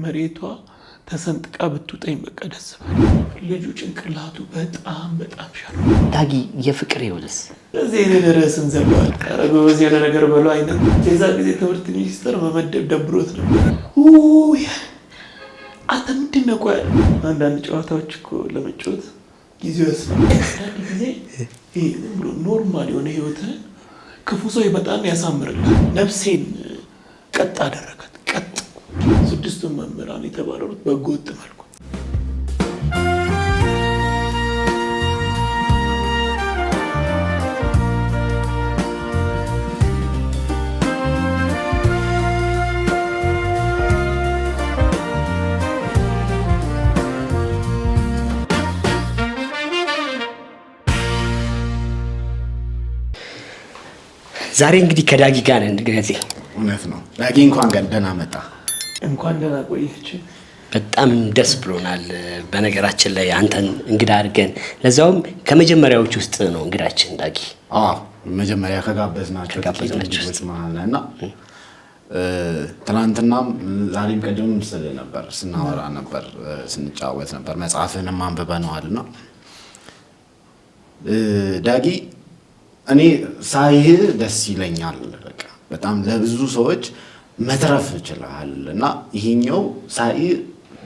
መሬቷ ተሰንጥቃ ብትውጠኝ በቃ ደስ ልጁ ጭንቅላቱ በጣም ሻል ዳጊ የፍቅር ይወልስ እዚህ የደረስን ዘባል አረጋውዝ ያለ ነገር በለው አይነት የዛ ጊዜ ትምህርት ሚኒስተር መመደብ ደብሮት ነበር። አንተ ምንድን ነው ቆይ አንዳንድ ጨዋታዎች እኮ ለመጫወት ጊዜው ያስፈልጋል። ጊዜ ይሄ ኖርማል የሆነ ህይወትን ክፉ ሰው በጣም ያሳምርልሃል። ነፍሴን ቀጥ አደረጋት። ቀጥ ስድስቱን መምህራን የተባረሩት በጎጥ መልኩ ዛሬ እንግዲህ ከዳጊ ጋር ነን። እንግዲህ እውነት ነው ዳጊ እንኳን ደህና መጣ። እንኳን ደህና ቆየች። በጣም ደስ ብሎናል። በነገራችን ላይ አንተን እንግዳ አድርገን ለዛውም ከመጀመሪያዎች ውስጥ ነው እንግዳችን ዳጊ። መጀመሪያ ከጋበዝናቸው ውስጥ ማለትና ትናንትናም ዛሬም ቀደም ስለ ነበር ስናወራ ነበር ስንጫወት ነበር መጽሐፍንም አንብበነዋልና ዳጊ እኔ ሳይህ ደስ ይለኛል። በቃ በጣም ለብዙ ሰዎች መትረፍ ይችላል እና ይሄኛው ሳይህ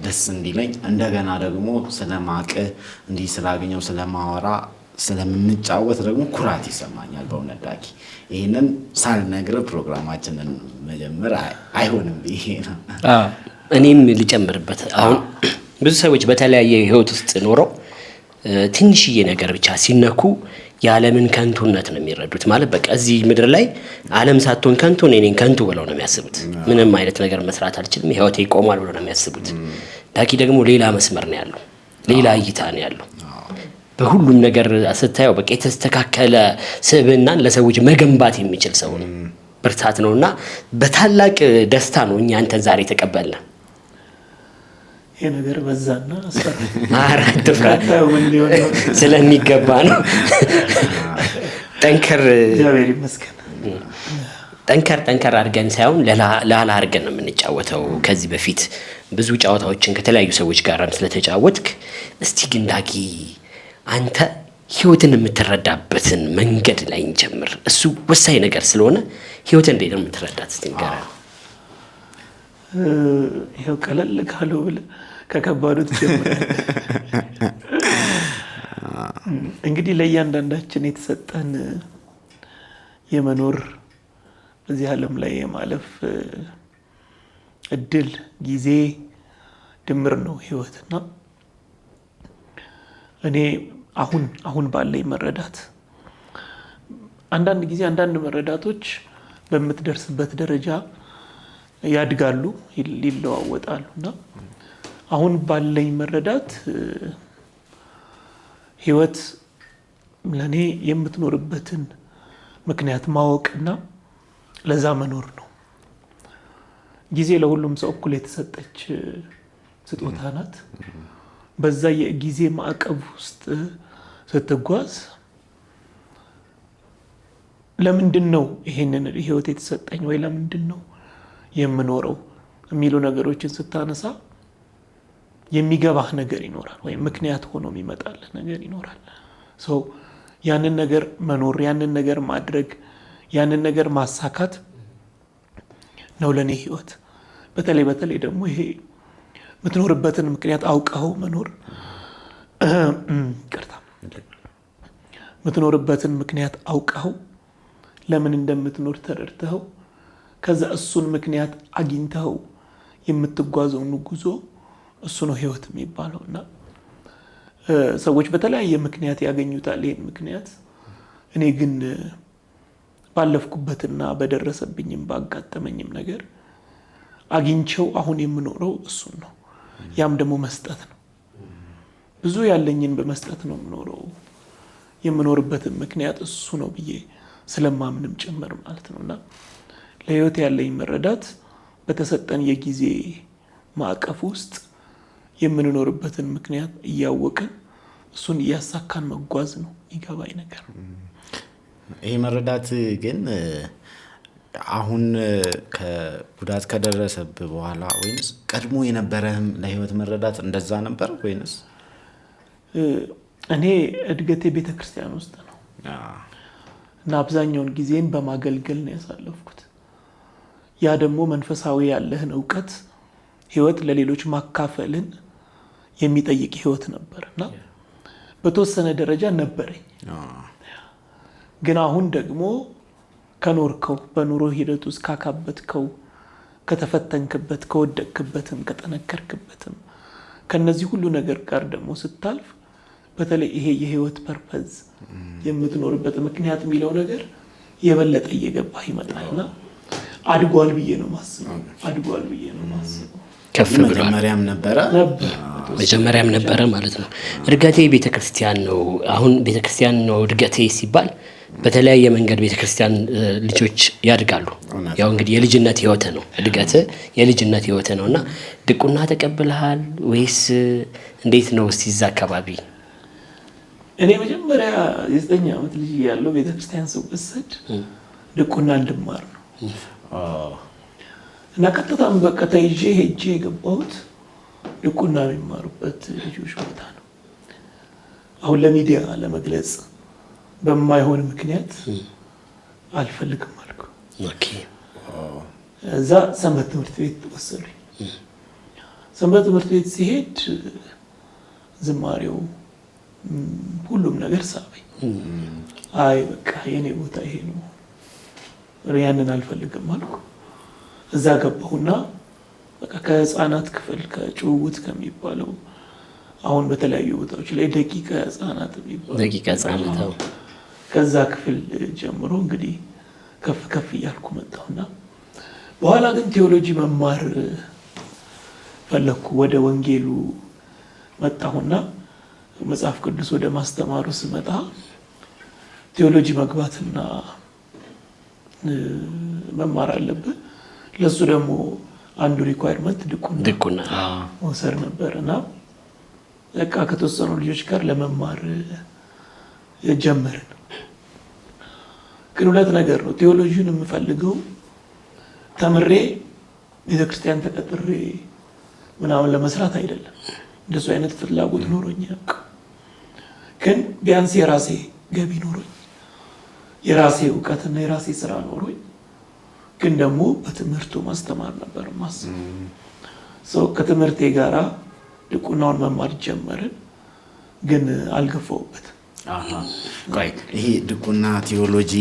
ደስ እንዲለኝ እንደገና ደግሞ ስለማቀ እንዲህ ስላገኘው ስለማወራ ስለምንጫወት ደግሞ ኩራት ይሰማኛል በእውነት ዳጊ። ይሄንን ሳልነግር ፕሮግራማችንን መጀመር አይሆንም ብዬ ነው። እኔም ልጨምርበት። አሁን ብዙ ሰዎች በተለያየ ህይወት ውስጥ ኖረው ትንሽዬ ነገር ብቻ ሲነኩ የዓለምን ከንቱነት ነው የሚረዱት። ማለት በቃ እዚህ ምድር ላይ ዓለም ሳትሆን ከንቱ ነኝ ከንቱ ብለው ነው የሚያስቡት። ምንም አይነት ነገር መስራት አልችልም ህይወቴ ይቆማል ብለው ነው የሚያስቡት። ዳጊ ደግሞ ሌላ መስመር ነው ያለው፣ ሌላ እይታ ነው ያለው። በሁሉም ነገር ስታየው በቃ የተስተካከለ ስብዕናን ለሰዎች መገንባት የሚችል ሰው ነው፣ ብርታት ነውና በታላቅ ደስታ ነው እኛ አንተን ዛሬ ተቀበልን። ይሄ ነገር በዛና አራት ፍራት ስለሚገባ ነው። እግዚአብሔር ይመስገን። ጠንከር አድርገን ሳይሆን ላላ አድርገን ነው የምንጫወተው። ከዚህ በፊት ብዙ ጨዋታዎችን ከተለያዩ ሰዎች ጋር ስለተጫወትክ እስቲ ግን ዳጊ አንተ ህይወትን የምትረዳበትን መንገድ ላይ እንጀምር። እሱ ወሳኝ ነገር ስለሆነ ህይወትን እንዴት ነው የምትረዳት እስቲ ንገረን። ይሄው ቀለል ካለው ብለህ ከከባዱ ትጀምራለህ። እንግዲህ ለእያንዳንዳችን የተሰጠን የመኖር በዚህ ዓለም ላይ የማለፍ እድል ጊዜ ድምር ነው ህይወትና እኔ አሁን ባለኝ መረዳት አንዳንድ ጊዜ አንዳንድ መረዳቶች በምትደርስበት ደረጃ ያድጋሉ፣ ይለዋወጣሉና አሁን ባለኝ መረዳት ህይወት ለኔ የምትኖርበትን ምክንያት ማወቅና ለዛ መኖር ነው። ጊዜ ለሁሉም ሰው እኩል የተሰጠች ስጦታ ናት። በዛ የጊዜ ማዕቀብ ውስጥ ስትጓዝ ለምንድነው ይሄንን ህይወት የተሰጠኝ ወይ ለምንድነው የምኖረው የሚሉ ነገሮችን ስታነሳ የሚገባህ ነገር ይኖራል ወይ ምክንያት ሆኖ የሚመጣልህ ነገር ይኖራል። ያንን ነገር መኖር፣ ያንን ነገር ማድረግ፣ ያንን ነገር ማሳካት ነው ለኔ ህይወት። በተለይ ደግሞ ይሄ የምትኖርበትን ምክንያት አውቀው መኖር የምትኖርበትን ምክንያት አውቀው ለምን እንደምትኖር ተረድተው ከዛ እሱን ምክንያት አግኝተው የምትጓዘው ጉዞ እሱ ነው ህይወት የሚባለውና ሰዎች በተለያየ ምክንያት ያገኙታል ይሄን ምክንያት። እኔ ግን ባለፍኩበትና በደረሰብኝም ባጋጠመኝም ነገር አግኝቼው አሁን የምኖረው እሱን ነው። ያም ደግሞ መስጠት ነው። ብዙ ያለኝን በመስጠት ነው የምኖረው። የምኖርበትን ምክንያት እሱ ነው ብዬ ስለማምንም ጭምር ማለት ነውና ለህይወት ያለኝ መረዳት በተሰጠን የጊዜ ማዕቀፍ ውስጥ የምንኖርበትን ምክንያት እያወቅን እሱን እያሳካን መጓዝ ነው። ይገባኝ ነገር ይሄ መረዳት ግን አሁን ከጉዳት ከደረሰብህ በኋላ ወይንስ ቀድሞ የነበረህም ለህይወት መረዳት እንደዛ ነበር ወይንስ? እኔ እድገቴ ቤተክርስቲያን ውስጥ ነው እና አብዛኛውን ጊዜን በማገልገል ነው ያሳለፍኩት። ያ ደግሞ መንፈሳዊ ያለህን እውቀት ህይወት ለሌሎች ማካፈልን የሚጠይቅ ህይወት ነበር እና በተወሰነ ደረጃ ነበረኝ። ግን አሁን ደግሞ ከኖርከው በኑሮ ሂደት ውስጥ ካካበትከው ከተፈተንክበት ከወደቅክበትም ከጠነከርክበትም ከነዚህ ሁሉ ነገር ጋር ደግሞ ስታልፍ በተለይ ይሄ የህይወት ፐርፐዝ የምትኖርበት ምክንያት የሚለው ነገር የበለጠ እየገባህ ይመጣልና አድጓል ብዬ ነው ማስበው። አድጓል ብዬ ነው ማስበው። ከፍ ብሏል። መጀመሪያም ነበረ ማለት ነው። እድገቴ ቤተክርስቲያን ነው። አሁን ቤተክርስቲያን ነው እድገቴ ሲባል በተለያየ መንገድ ቤተክርስቲያን ልጆች ያድጋሉ። ያው እንግዲህ የልጅነት ህይወት ነው እድገት የልጅነት ህይወት ነውና ድቁና ተቀብለሃል ወይስ እንዴት ነው? እስቲ እዛ አካባቢ እኔ መጀመሪያ የ9 ዓመት ልጅ ያለው ቤተክርስቲያን ስወሰድ ድቁና እንድማር ነው እና ቀጥታም በቃ ተይዤ ሄጄ የገባሁት ድቁና የሚማሩበት ልጆች ቦታ ነው። አሁን ለሚዲያ ለመግለጽ በማይሆን ምክንያት አልፈልግም አልኩ። እዛ ሰንበት ትምህርት ቤት ወሰዱኝ። ሰንበት ትምህርት ቤት ሲሄድ ዝማሬው ሁሉም ነገር ሳበኝ። አይ በቃ የኔ ቦታ ይሄ ነው፣ ያንን አልፈልግም አልኩ። እዛ ገባሁና በቃ ከህፃናት ክፍል ከጭውውት ከሚባለው አሁን በተለያዩ ቦታዎች ላይ ደቂቀ ህፃናት የሚባለው ደቂቀ ህፃናት ከዛ ክፍል ጀምሮ እንግዲህ ከፍ ከፍ እያልኩ መጣሁና በኋላ ግን ቴዎሎጂ መማር ፈለኩ። ወደ ወንጌሉ መጣሁና መጽሐፍ ቅዱስ ወደ ማስተማሩ ስመጣ ቴዎሎጂ መግባትና መማር አለብህ። ለሱ ደግሞ አንዱ ሪኳየርመንት ድቁና መውሰድ ነበርና በቃ ከተወሰኑ ልጆች ጋር ለመማር ጀመርን። ግን ሁለት ነገር ነው። ቴዎሎጂውን የምፈልገው ተምሬ ቤተክርስቲያን ተቀጥሬ ምናምን ለመስራት አይደለም። እንደሱ አይነት ፍላጎት ኖሮኝ ግን ቢያንስ የራሴ ገቢ ኖሮኝ የራሴ እውቀትና የራሴ ስራ ኖሮኝ ግን ደግሞ በትምህርቱ ማስተማር ነበር ማስበው። ከትምህርቴ ጋራ ድቁናውን መማር ጀመርን፣ ግን አልገፋሁበትም። ቆይ ይሄ ድቁና ቴዎሎጂ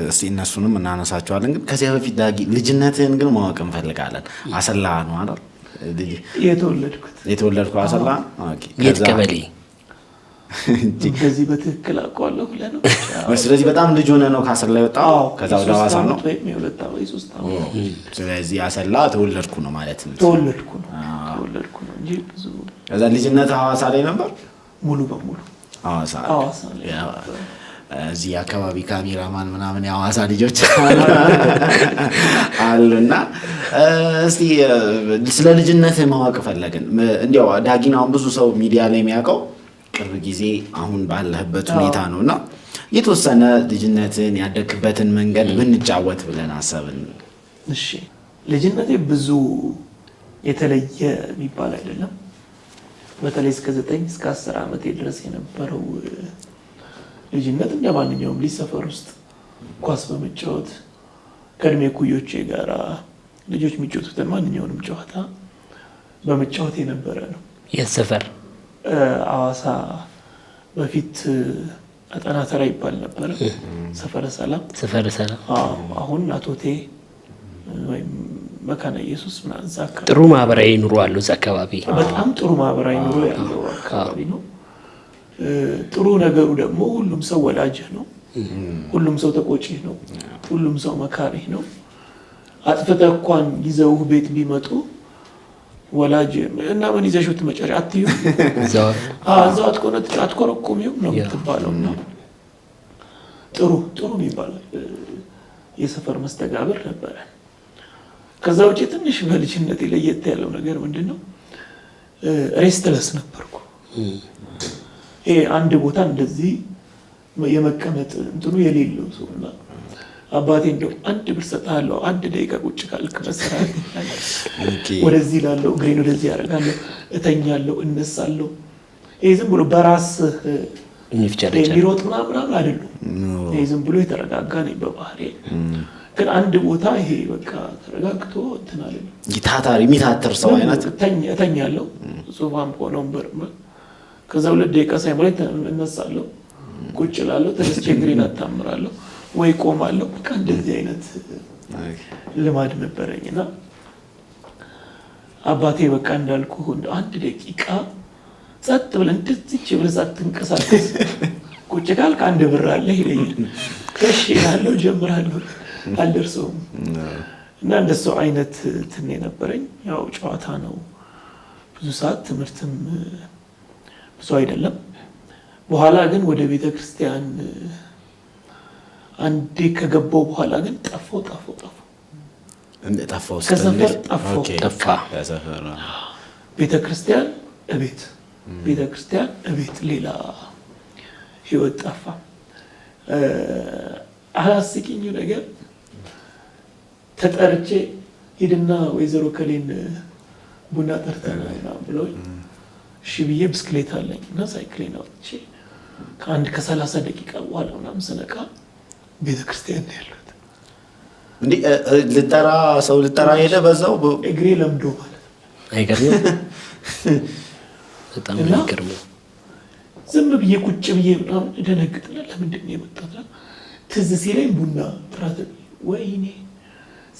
እስቲ እነሱንም እናነሳቸዋለን። ግን ከዚያ በፊት ዳጊ ልጅነትህን ግን ማወቅ እንፈልጋለን። አሰላ ነው አይደል የተወለድኩት? አሰላ። የት ቀበሌ? እንደዚህ በትክክል አውቀዋለሁ ብለህ ነው? ስለዚህ በጣም ልጅ ሆነህ ነው ከአሰላ የወጣው? ከዛ ወደ ሐዋሳ ነው? ስለዚህ አሰላ ተወለድኩ ነው ማለት ነው? ተወለድኩ ነው እንጂ ብዙ። ከዛ ልጅነት ሐዋሳ ላይ ነበር ሙሉ በሙሉ ሐዋሳ ላይ። እዚህ አካባቢ ካሜራማን ምናምን የሐዋሳ ልጆች አሉና እስቲ ስለ ልጅነት ማወቅ ፈለግን። እንዲያው ዳጊን አሁን ብዙ ሰው ሚዲያ ላይ የሚያውቀው ቅርብ ጊዜ አሁን ባለህበት ሁኔታ ነውና የተወሰነ ልጅነትን ያደግበትን መንገድ ብንጫወት ብለን አሰብን። እሺ፣ ልጅነቴ ብዙ የተለየ የሚባል አይደለም። በተለይ እስከ 9 እስከ 10 ዓመት ድረስ የነበረው ልጅነት እንደ ማንኛውም ልጅ ሰፈር ውስጥ ኳስ በመጫወት ከእድሜ ኩዮቼ ጋራ ልጆች የሚጫወቱትን ማንኛውንም ጨዋታ በመጫወት የነበረ ነው። የት ሰፈር? ሐዋሳ በፊት አጠና ተራ ይባል ነበረ። ሰፈረ ሰላም። አሁን አቶቴ ወይም መካነ ኢየሱስ ምናምን እዛ አካባቢ ጥሩ ማህበራዊ ኑሮ አለው። እዛ አካባቢ በጣም ጥሩ ማህበራዊ ኑሮ ያለው አካባቢ ነው። ጥሩ ነገሩ ደግሞ ሁሉም ሰው ወላጅህ ነው። ሁሉም ሰው ተቆጪህ ነው። ሁሉም ሰው መካሪህ ነው። አጥፍተህ እንኳን ይዘውህ ቤት ቢመጡ ወላጅ እና ምን ይዘሽው ትመጫለሽ አትዩ እዛው አትኮረኩሚው ነው የምትባለው። እና ጥሩ ይባላል የሰፈር መስተጋብር ነበረ። ከዛ ውጪ ትንሽ በልጅነቴ ለየት ያለው ነገር ምንድነው? ሬስትለስ ነበርኩ። አንድ ቦታ እንደዚህ የመቀመጥ እንትኑ የሌለው ሰውና አባቴ እንደው 1 ብር ሰጥሃለሁ 1 ደቂቃ ቁጭ ካልክ መስራት ወደዚህ ላለው ግሬን ወደዚህ ያደርጋለሁ እተኛለሁ እነሳለሁ። ይሄ ዝም ብሎ በራስህ የሚሮጥ ምናምን አይደለም። ይሄ ዝም ብሎ የተረጋጋ ነኝ በባህሪ። ግን አንድ ቦታ ይሄ በቃ ተረጋግቶ እንትን አይደለም። ታታሪ የሚታተር ሰው አይነት እተኛለሁ ሶፋም ሆነ ወንበር ከዛ 2 ደቂቃ ሳይሞላ እነሳለሁ ቁጭ እላለሁ ተነስቼ ግሬን አታምራለሁ ወይ ቆማለሁ። በቃ እንደዚህ አይነት ልማድ ነበረኝና አባቴ በቃ እንዳልኩ 1 ደቂቃ ጸጥ ብለህ እንደዚህ ብለህ ሳትንቀሳቀስ ቁጭ ካልክ 1 ብር አለ ይለኛል። እሺ እላለሁ ጀምራለሁ አልደርሰውም። እና እንደሱ አይነት እንትን ነበረኝ። ያው ጨዋታ ነው ብዙ ሰዓት ትምህርትም ብዙ አይደለም። በኋላ ግን ወደ ቤተክርስቲያን አንዴ ከገባው በኋላ ግን ጠፋው ከሰፈር ጠፋ ቤተክርስቲያን እቤት ሌላ ህይወት ጠፋ። አላስቂኙ ነገር ተጠርቼ ሄድና ወይዘሮ ከሌን ቡና ጠርተና ብለው እሺ ብዬ ብስክሌት አለኝ እና ሳይክሌን አውጥቼ ከ30 ደቂቃ በኋላ ምናምን ስነቃ ቤተክርስቲያን ነው ያለሁት። እንዴ ልጠራ ሄደ በዛው እግሬ ለምዶ ማለት አይገርምም? በጣም አይገርምም። ዝም ብዬ ቁጭ ብዬ ምናምን ደነግጥና ለምንድን ነው የመጣሁት? ትዝ ሲለኝ ቡና ጥራት ወይኔ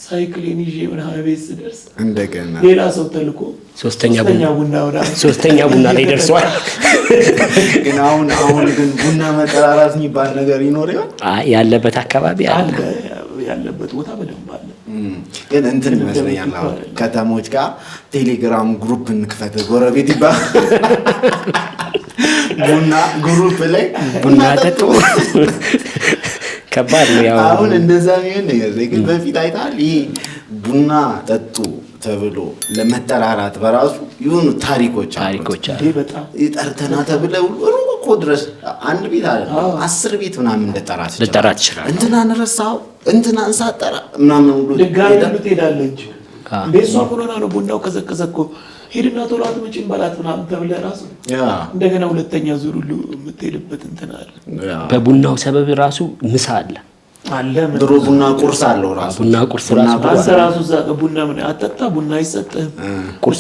ሳይክሌን ይዤ ምናምን ቤት ስደርስ እንደገና ሌላ ሰው ተልኮ ሶስተኛ ቡና ላይ ደርሷል። ግን አሁን ግን ቡና መጠራራት የሚባል ነገር ይኖር ይሆን? ያለበት አካባቢ አለ፣ ያለበት ቦታ በደንብ አለ። ግን እንትን ይመስለኛል አሁን ከተሞች ጋር ቴሌግራም ግሩፕ እንክፈት ጎረቤት ይባል ቡና ግሩፕ ላይ ቡና ጠጡ ከባድ ነው። ያው አሁን እንደዛ የሚሆን ነገር ግን በፊት አይታል ይሄ ቡና ጠጡ ተብሎ ለመጠራራት በራሱ ይሁን ታሪኮች አሉ። በጣም ይጠርተና ተብለው ሩቆ ድረስ አንድ ቤት አለ 10 ቤት ምናምን እንደጠራት ይችላል። እንትናን ረሳው እንትናን ሳጠራ ምናምን ሁሉ ድጋሚ ትሄዳለህ እንጂ ቤቷ ኮሮና ነው ቡናው ከዘከዘኮ ሄድና ቶሎ አትመጪም ባላት ምናምን ተብለህ ራሱ እንደገና ሁለተኛ ዙር ሁሉ የምትሄድበት እንትን አለ። በቡናው ሰበብ ራሱ ምሳ አለ ድሮ ቡና ቁርስ አለው ራሱ ቡና ቁርስ አንተ ራሱ እዛ ቡና ምን አጠጣ ቡና አይሰጥህም።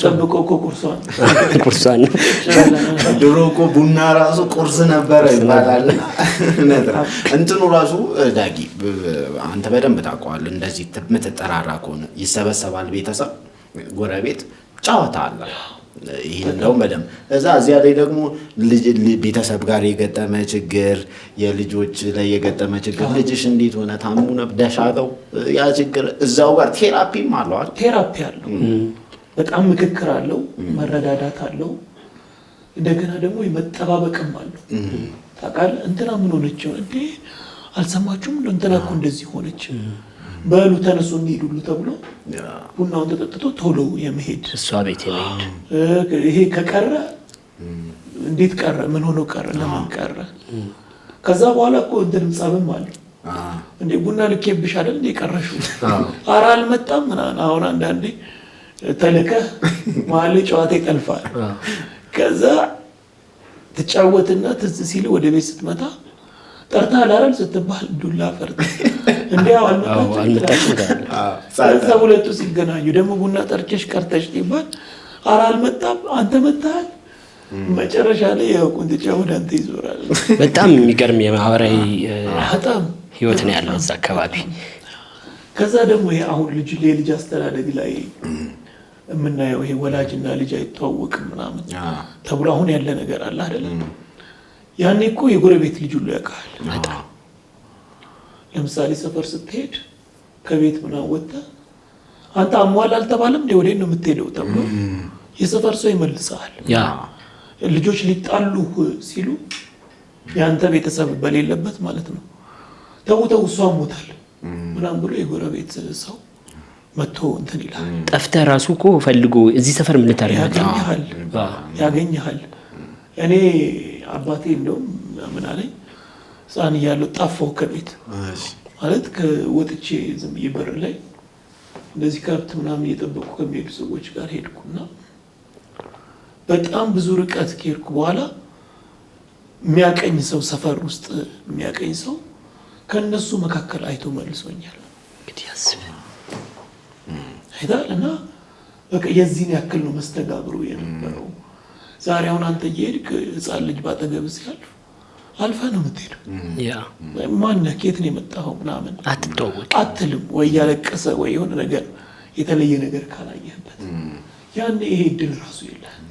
ጠብቀው እኮ ቁርሷን ድሮ እኮ ቡና ራሱ ቁርስ ነበረ ይባላል። እንትኑ ራሱ ዳጊ አንተ በደንብ ታውቀዋለህ። እንደዚህ የምትጠራራ ከሆነ ይሰበሰባል ቤተሰብ ጎረቤት ጨዋታ አለ። ይሄን እንደውም በደንብ እዚያ ላይ ደግሞ ቤተሰብ ጋር የገጠመ ችግር የልጆች ላይ የገጠመ ችግር ልጅሽ እንዴት ሆነ ታሙ ነብደሻለው ያ ችግር እዛው ጋር ቴራፒም አለው አይደል? ቴራፒ አለው። በጣም ምክክር አለው፣ መረዳዳት አለው። እንደገና ደግሞ የመጠባበቅም አለው። ታውቃለህ እንትና ምን ሆነች እንዴ አልሰማችሁም እንትና እኮ እንደዚህ ሆነች በሉ ተነሱ እንሂድ ሁሉ ተብሎ ቡናውን ተጠጥቶ ቶሎ የመሄድ እሷ ቤት የመሄድ ይሄ ከቀረ እንዴት ቀረ ምን ሆኖ ቀረ ለምን ቀረ? ከዛ በኋላ እኮ እንትንም ጸብም አለ እንዴ ቡና ልኬብሽ አይደል እንዴ ቀረሽው? ኧረ አልመጣም ምናምን። አሁን አንዳንዴ ተልከህ መሀል ጨዋታ ይጠልፋል። ከዛ ትጫወትና ትዝ ሲል ወደ ቤት ስትመጣ ጠርተሃል አይደል ስትባል ዱላ ፈርጥ እንዴው አልመጣችም። ከዛ ሁለቱ ሲገናኙ ደግሞ ቡና ጠርቼሽ ቀርተሽ ይባል ኧረ አልመጣም አንተ መጣሃል። መጨረሻ ላይ ያው ቁንጥጫ ወደ አንተ ይዞራል። በጣም የሚገርም የማህበራዊ ህይወት ነው ያለው እዛ አካባቢ። ከዛ ደግሞ ይሄ አሁን ልጅ አስተዳደግ ላይ የምናየው ይሄ ወላጅና ልጅ አይተዋወቅም ምናምን ተብሎ አሁን ያለ ነገር አለ አይደል? ያኔ እኮ የጎረቤት ልጅ ሁሉ ያውቃል። ለምሳሌ ሰፈር ስትሄድ ከቤት ምናምን ወጥተህ አንተ አሟል አልተባለም እንዴ ወዴት ነው የምትሄደው ተብሎ የሰፈር ሰው ይመልሳል። ልጆች ሊጣሉ ሲሉ ያንተ ቤተሰብ በሌለበት ማለት ነው ተውተው እሷ ሞታል ምናምን ብሎ የጎረቤት ሰው መጥቶ እንትን ይላል። ጠፍተህ ራሱ እኮ ፈልጎ እዚህ ሰፈር ምን ልታረግ ያገኘሃል። እኔ አባቴ እንደውም ምን አለኝ ሕፃን እያለሁ ጠፋሁ ከቤት ማለት ከወጥቼ ዝም ብዬ በር ላይ እንደዚህ ከብት ምናምን እየጠበቁ ከሚሄዱ ሰዎች ጋር ሄድኩና በጣም ብዙ ርቀት ከሄድኩ በኋላ የሚያቀኝ ሰው ሰፈር ውስጥ የሚያቀኝ ሰው ከነሱ መካከል አይቶ መልሶኛል። እንግዲህ አስብ አይታል እና በቃ የዚህን ያክል ነው መስተጋብሩ የነበረው። ዛሬ አሁን አንተ እየሄድክ ህፃን ልጅ ባጠገብ ሲያልፍ አልፈህ ነው የምትሄደው። ማነህ ከየት ነው የመጣኸው ምናምን አትተዋወቅ አትልም ወይ ያለቀሰ ወይ የሆነ ነገር የተለየ ነገር ካላየህበት ያኔ ይሄ እድል ራሱ የለህም።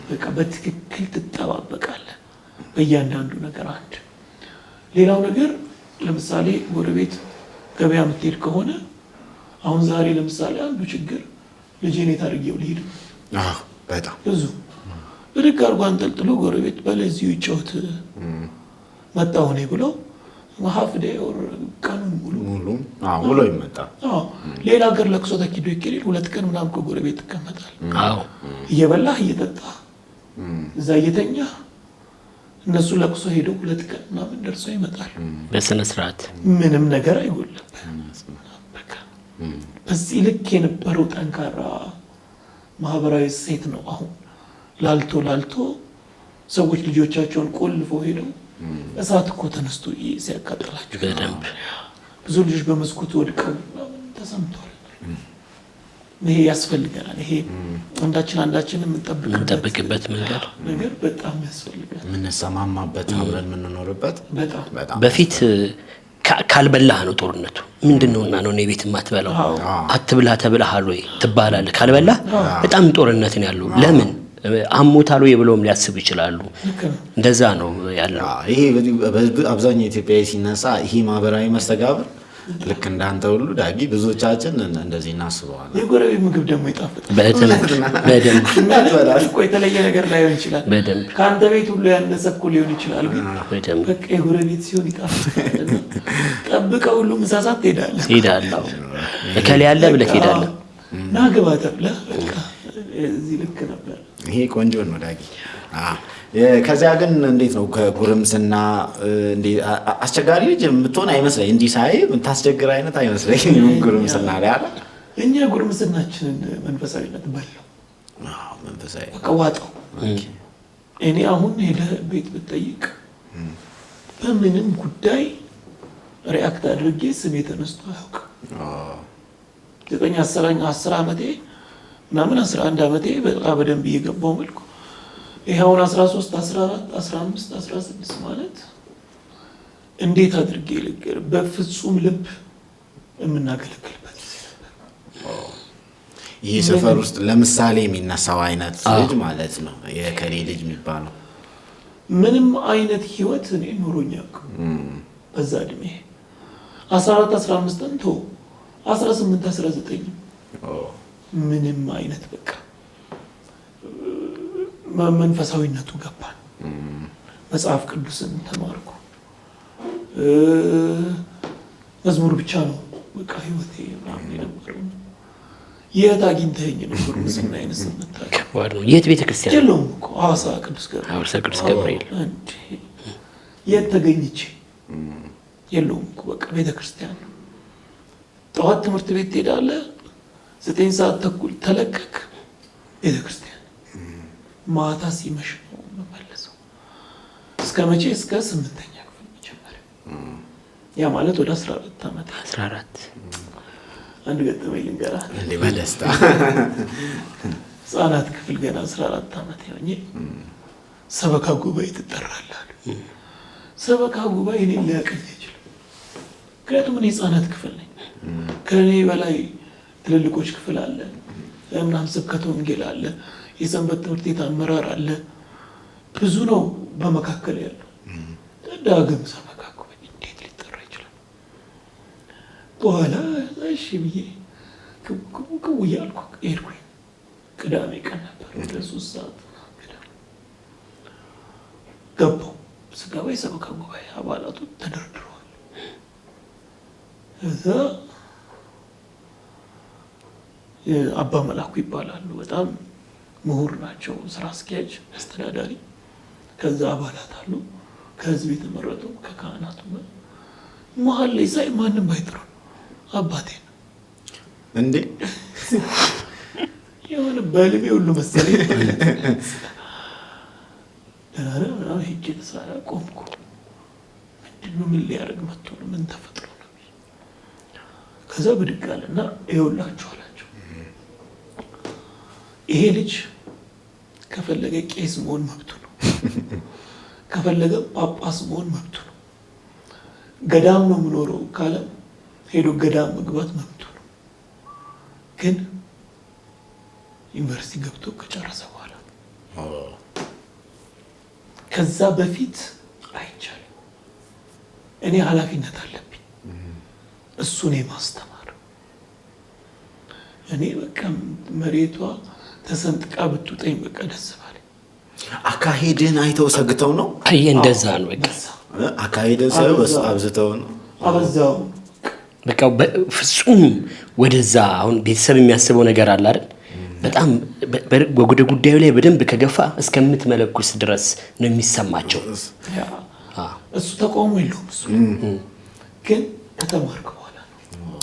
በቃ በትክክል ትጠባበቃለህ በእያንዳንዱ ነገር። አንድ ሌላው ነገር ለምሳሌ ጎረቤት ገበያ የምትሄድ ከሆነ አሁን ዛሬ ለምሳሌ አንዱ ችግር ልጄን የት አድርጌው ልሄድ በጣም ብዙ ብድግ አድርጎ አንጠልጥሎ ጎረቤት በለዚሁ ይጫወት መጣሁ እኔ ብሎ ሀፍ ዴይ ኦር ቀኑን ሙሉ ይመጣል። ሌላ ሀገር ለቅሶ ተኪዶ ይኬድ 2 ቀን ምናምን ከጎረቤት ትቀመጣል። እየበላህ እየጠጣህ እዛ እየተኛ እነሱ ለቅሶ ሄደው 2 ቀን ምናምን ደርሶ ይመጣል። በስነ ስርዓት ምንም ነገር አይጎልብህም። በዚህ ልክ የነበረው ጠንካራ ማህበራዊ እሴት ነው አሁን ላልቶ ሰዎች ልጆቻቸውን ቆልፈው ሄደው እሳት እኮ ተነስቶ ሲያቃጥላቸው በደንብ ብዙ ልጆች በመስኮት ወድቀው ተሰምቷል። ይሄ ያስፈልገናል። ይሄ አንዳችን የምንጠብቅበት መንገድ ነገር በጣም ያስፈልጋል። የምንሰማማበት አብረን የምንኖርበት በጣም በፊት ካልበላህ ነው ጦርነቱ። ምንድነውና ነው ቤት የማትበላው? አትብላ ተብለሃል ወይ ትባላለህ። ካልበላህ በጣም ጦርነት ነው ያለው። ለምን አሞታል ወይ ብለውም ሊያስቡ ይችላሉ። እንደዛ ነው ያለው። ይሄ አብዛኛው ኢትዮጵያዊ ሲነሳ ይሄ ማህበራዊ መስተጋብር ልክ እንዳንተ ሁሉ ዳጊ ብዙዎቻችን እንደዚህ እናስበዋለን። የጎረቤት ምግብ ደግሞ ይጣፍጣል። በደንብ የተለየ ነገር ላይሆን ይችላል። ከአንተ ቤት ሁሉ ያነሰ እኮ ሊሆን ይችላል። ግን በቃ የጎረቤት ሲሆን ይጣፍጣል። ጠብቀህ ሁሉ ምሳ ሰዓት ትሄዳለህ። እከሌ ያለ ብለህ ትሄዳለህ። ና ግባ ተብለህ በቃ እዚህ ልክ ነበር። ይሄ ቆንጆ ነው ዳጊ። ከዚያ ግን እንዴት ነው ከጉርምስና አስቸጋሪ ልጅ የምትሆን አይመስለኝ። እንዲህ ሳይ የምታስቸግር አይነት አይመስለኝም ጉርምስና ላይ አለ። እኛ ጉርምስናችንን መንፈሳዊነት በላው። መንፈሳዊ ዋጠው። እኔ አሁን ሄደህ ቤት ብትጠይቅ በምንም ጉዳይ ሪአክት አድርጌ ስሜ ተነስቶ አያውቅም። 10 ዓመቴ ምናምን 11 ዓመቴ በጣም በደንብ እየገባው መልኩ ይሄውን 13 14 15 16 ማለት እንዴት አድርጌ ልገር በፍጹም ልብ የምናገለግልበት ይሄ ሰፈር ውስጥ ለምሳሌ የሚነሳው አይነት ልጅ ማለት ነው። የከሌ ልጅ የሚባለው ምንም አይነት ህይወት እኔ ኖሮኛል በዛ እድሜ 14 15 እንቶ 18 19 ምንም አይነት በቃ መንፈሳዊነቱ ገባን። መጽሐፍ ቅዱስን ተማርኩ። መዝሙር ብቻ ነው በቃ ህይወቴ ምናምን የነበረው። የት አግኝተኸኝ ነው ጉርምስና አይነት ስምታል? የት ቤተክርስቲያን የለውም እኮ ሐዋሳ ቅዱስ ገብርኤል እንዴ የት ተገኝቼ የለውም እኮ በቃ ቤተክርስቲያን። ጠዋት ትምህርት ቤት ትሄዳለህ 9 ሰዓት ተኩል ተለቀቅ ቤተክርስቲያን። ማታ ሲመሽ ነው መመለሰው። እስከ መቼ? እስከ 8ኛ ክፍል መጀመሪያ። ያ ማለት ወደ 14 ዓመት 14 አንድ ገጠመኝ ልንገርህ። እንዴ በደስታ ህፃናት ክፍል ገና 14 ዓመት ሆኜ ሰበካ ጉባኤ ትጠራለህ። ሰበካ ጉባኤ እኔን ሊያቀኝ አይችልም። ምክንያቱም እኔ ህፃናት ክፍል ነኝ። ከእኔ በላይ ትልልቆች ክፍል አለ ምናምን፣ ስብከተ ወንጌል አለ፣ የሰንበት ትምህርት ቤት አመራር አለ። ብዙ ነው በመካከል ያለው። ዳግም ሰበካ ጉባኤ እንዴት ሊጠራ ይችላል? በኋላ እሺ ብዬ ክው እያልኩ ሄድኩኝ። ቅዳሜ ቀን ነበር ወደ 3 ሰዓት ቅዳሜ ገባሁ። ስገባ የሰበካ ጉባኤ አባላቱ ተደርድረዋል። እዛ አባ መላኩ ይባላሉ። በጣም ምሁር ናቸው። ስራ አስኪያጅ፣ አስተዳዳሪ። ከዛ አባላት አሉ፣ ከህዝብ የተመረጡ ከካህናቱ መሀል ላይ ሳይ ማንም ባይጥሩ አባቴ ነው እንዴ የሆነ በልቤ ሁሉ መሰለኝ ደህና ሄጄ ተሳራ ቆምኩ። ምንድነው ምን ሊያደርግ መጥቶ ነው ምን ተፈጥሮ ነው? ከዛ ብድግ አለና ይኸውላችሁ አላቸው ይሄ ልጅ ከፈለገ ቄስ መሆን መብቱ ነው፣ ከፈለገ ጳጳስ መሆን መብቱ ነው፣ ገዳም ነው የምኖረው ካለ ሄዶ ገዳም መግባት መብቱ ነው። ግን ዩኒቨርሲቲ ገብቶ ከጨረሰ በኋላ ከዛ በፊት አይቻልም። እኔ ኃላፊነት አለብኝ እሱን የማስተማር። እኔ በቃ መሬቷ ተሰንጥቃ ብትውጠኝ በቃ ደስ ባለኝ። አካሄድን አይተው ሰግተው ነው? አይ እንደዛ ነው በቃ አካሄድን ሰው አብዝተው ነው አበዛው። በቃ ፍጹም ወደዛ አሁን ቤተሰብ የሚያስበው ነገር አለ አይደል? በጣም ወደ ጉዳዩ ላይ በደንብ ከገፋ እስከምትመለኩስ ድረስ ነው የሚሰማቸው። እሱ ተቃውሞ የለውም። እሱ ግን ከተማርክ በኋላ ነው።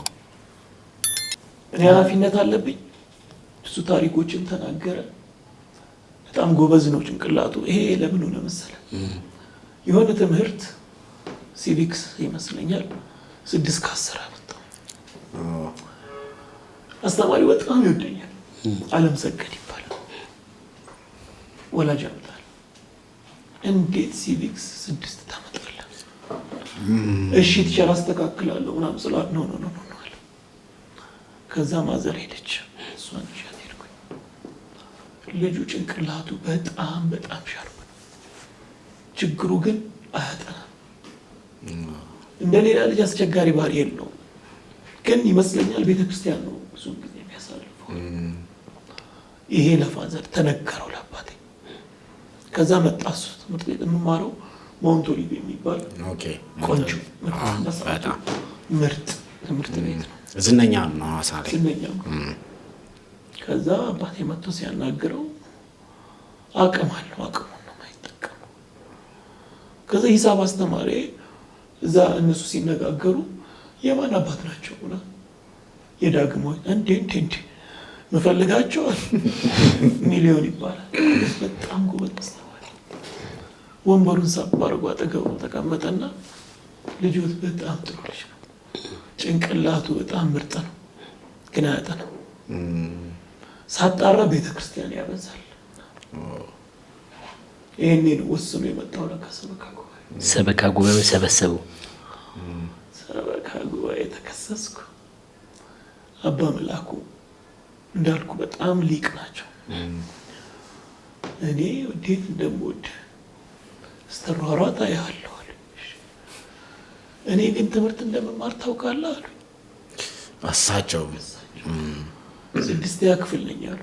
እኔ ኃላፊነት አለብኝ። ብዙ ታሪኮችን ተናገረ። በጣም ጎበዝ ነው ጭንቅላቱ። ይሄ ለምን ሆነ መሰለ የሆነ ትምህርት ሲቪክስ ይመስለኛል 6 ከ10 አመጣው። አስተማሪ በጣም ይወደኛል። ዓለም ሰገድ ይባላል። ወላጅ አመጣል። እንዴት ሲቪክስ 6 ታመጣለህ? እሺ ቲቸር አስተካክላለሁ ምናምን ስላት ነው አለ። ከዛ ማዘር ሄደች። እሷን ይዣት ሄድኩኝ። ልጁ ጭንቅላቱ በጣም ሻርፕ ነው። ችግሩ ግን አያጠናም። እንደ ሌላ ልጅ አስቸጋሪ ባህሪ የለውም። ግን ይመስለኛል ቤተክርስቲያን ነው ብዙ ጊዜ የሚያሳልፈው። ይሄ ለፋዘር ተነገረው ለአባቴ። ከዛ መጣ እሱ ትምህርት ቤት የምማረው ማውንት ኦሊቭ የሚባል ቆንጆ ምርጥ ትምህርት ቤት ነው። ዝነኛ ነው ሐዋሳ ላይ ዝነኛ ነው። ከዛ አባቴ መጥቶ ሲያናግረው አቅም አለው፣ አቅሙን ነው የማይጠቀመው። ከዛ ሂሳብ አስተማሪ እዛ እነሱ ሲነጋገሩ የማን አባት ናቸው ብላ የዳግማዊ እንዴ መፈልጋቸው ሚሊዮን ይባላል። በጣም ጎበዝ አስተማሪ። ወንበሩን ሳብ አድርጎ አጠገቡ ተቀመጠና ልጆት በጣም ጥሩ ልጅ ነው፣ ጭንቅላቱ በጣም ምርጥ ነው፣ ግን አያጠናም። ሳጣራ ቤተክርስቲያን ያበዛል። ይሄንን ወስኖ የመጣው ለካ ሰበካ ጉባኤ ሰበሰቡ። ሰበካ ጉባኤ ተከሰስኩ። አባ መላኩ እንዳልኩ በጣም ሊቅ ናቸው። እኔ እንዴት እንደምወድ ስተሯሯጣ ያለው አለ። እኔ ግን ትምህርት እንደመማር ታውቃለህ አሉ። እሳቸው 6ኛ ክፍል ነኝ አሉ።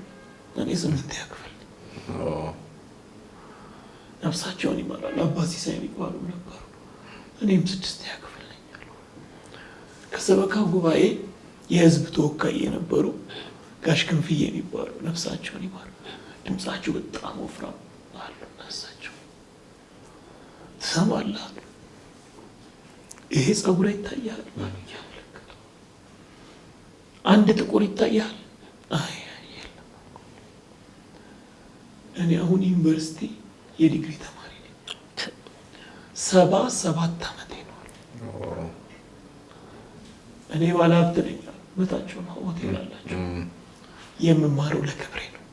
እኔ 8ኛ ክፍል ነኝ። ነፍሳቸውን ይማራል። አባ ሲሳይ የሚባሉ ነበሩ። እኔም 6ኛ ክፍል ነኝ አሉ። ከሰበካ ጉባኤ የህዝብ ተወካይ የነበሩ ጋሽ ክንፍዬ የሚባሉ ነፍሳቸውን ይማሩ። ድምጻቸው በጣም ወፍራም አሉ። ነፍሳቸው ትሰማለህ አሉ። ይሄ ጸጉር ይታያል ማለት አንድ ጥቁር ይታያል። አይ የለም። እኔ አሁን ዩኒቨርሲቲ የዲግሪ ተማሪ ነኝ። 77 ዓመቴ ነው። እኔ ባለሀብት ነኝ። መታቸው ነው ሆቴል አላቸው። የምማረው ለክብሬ ነው።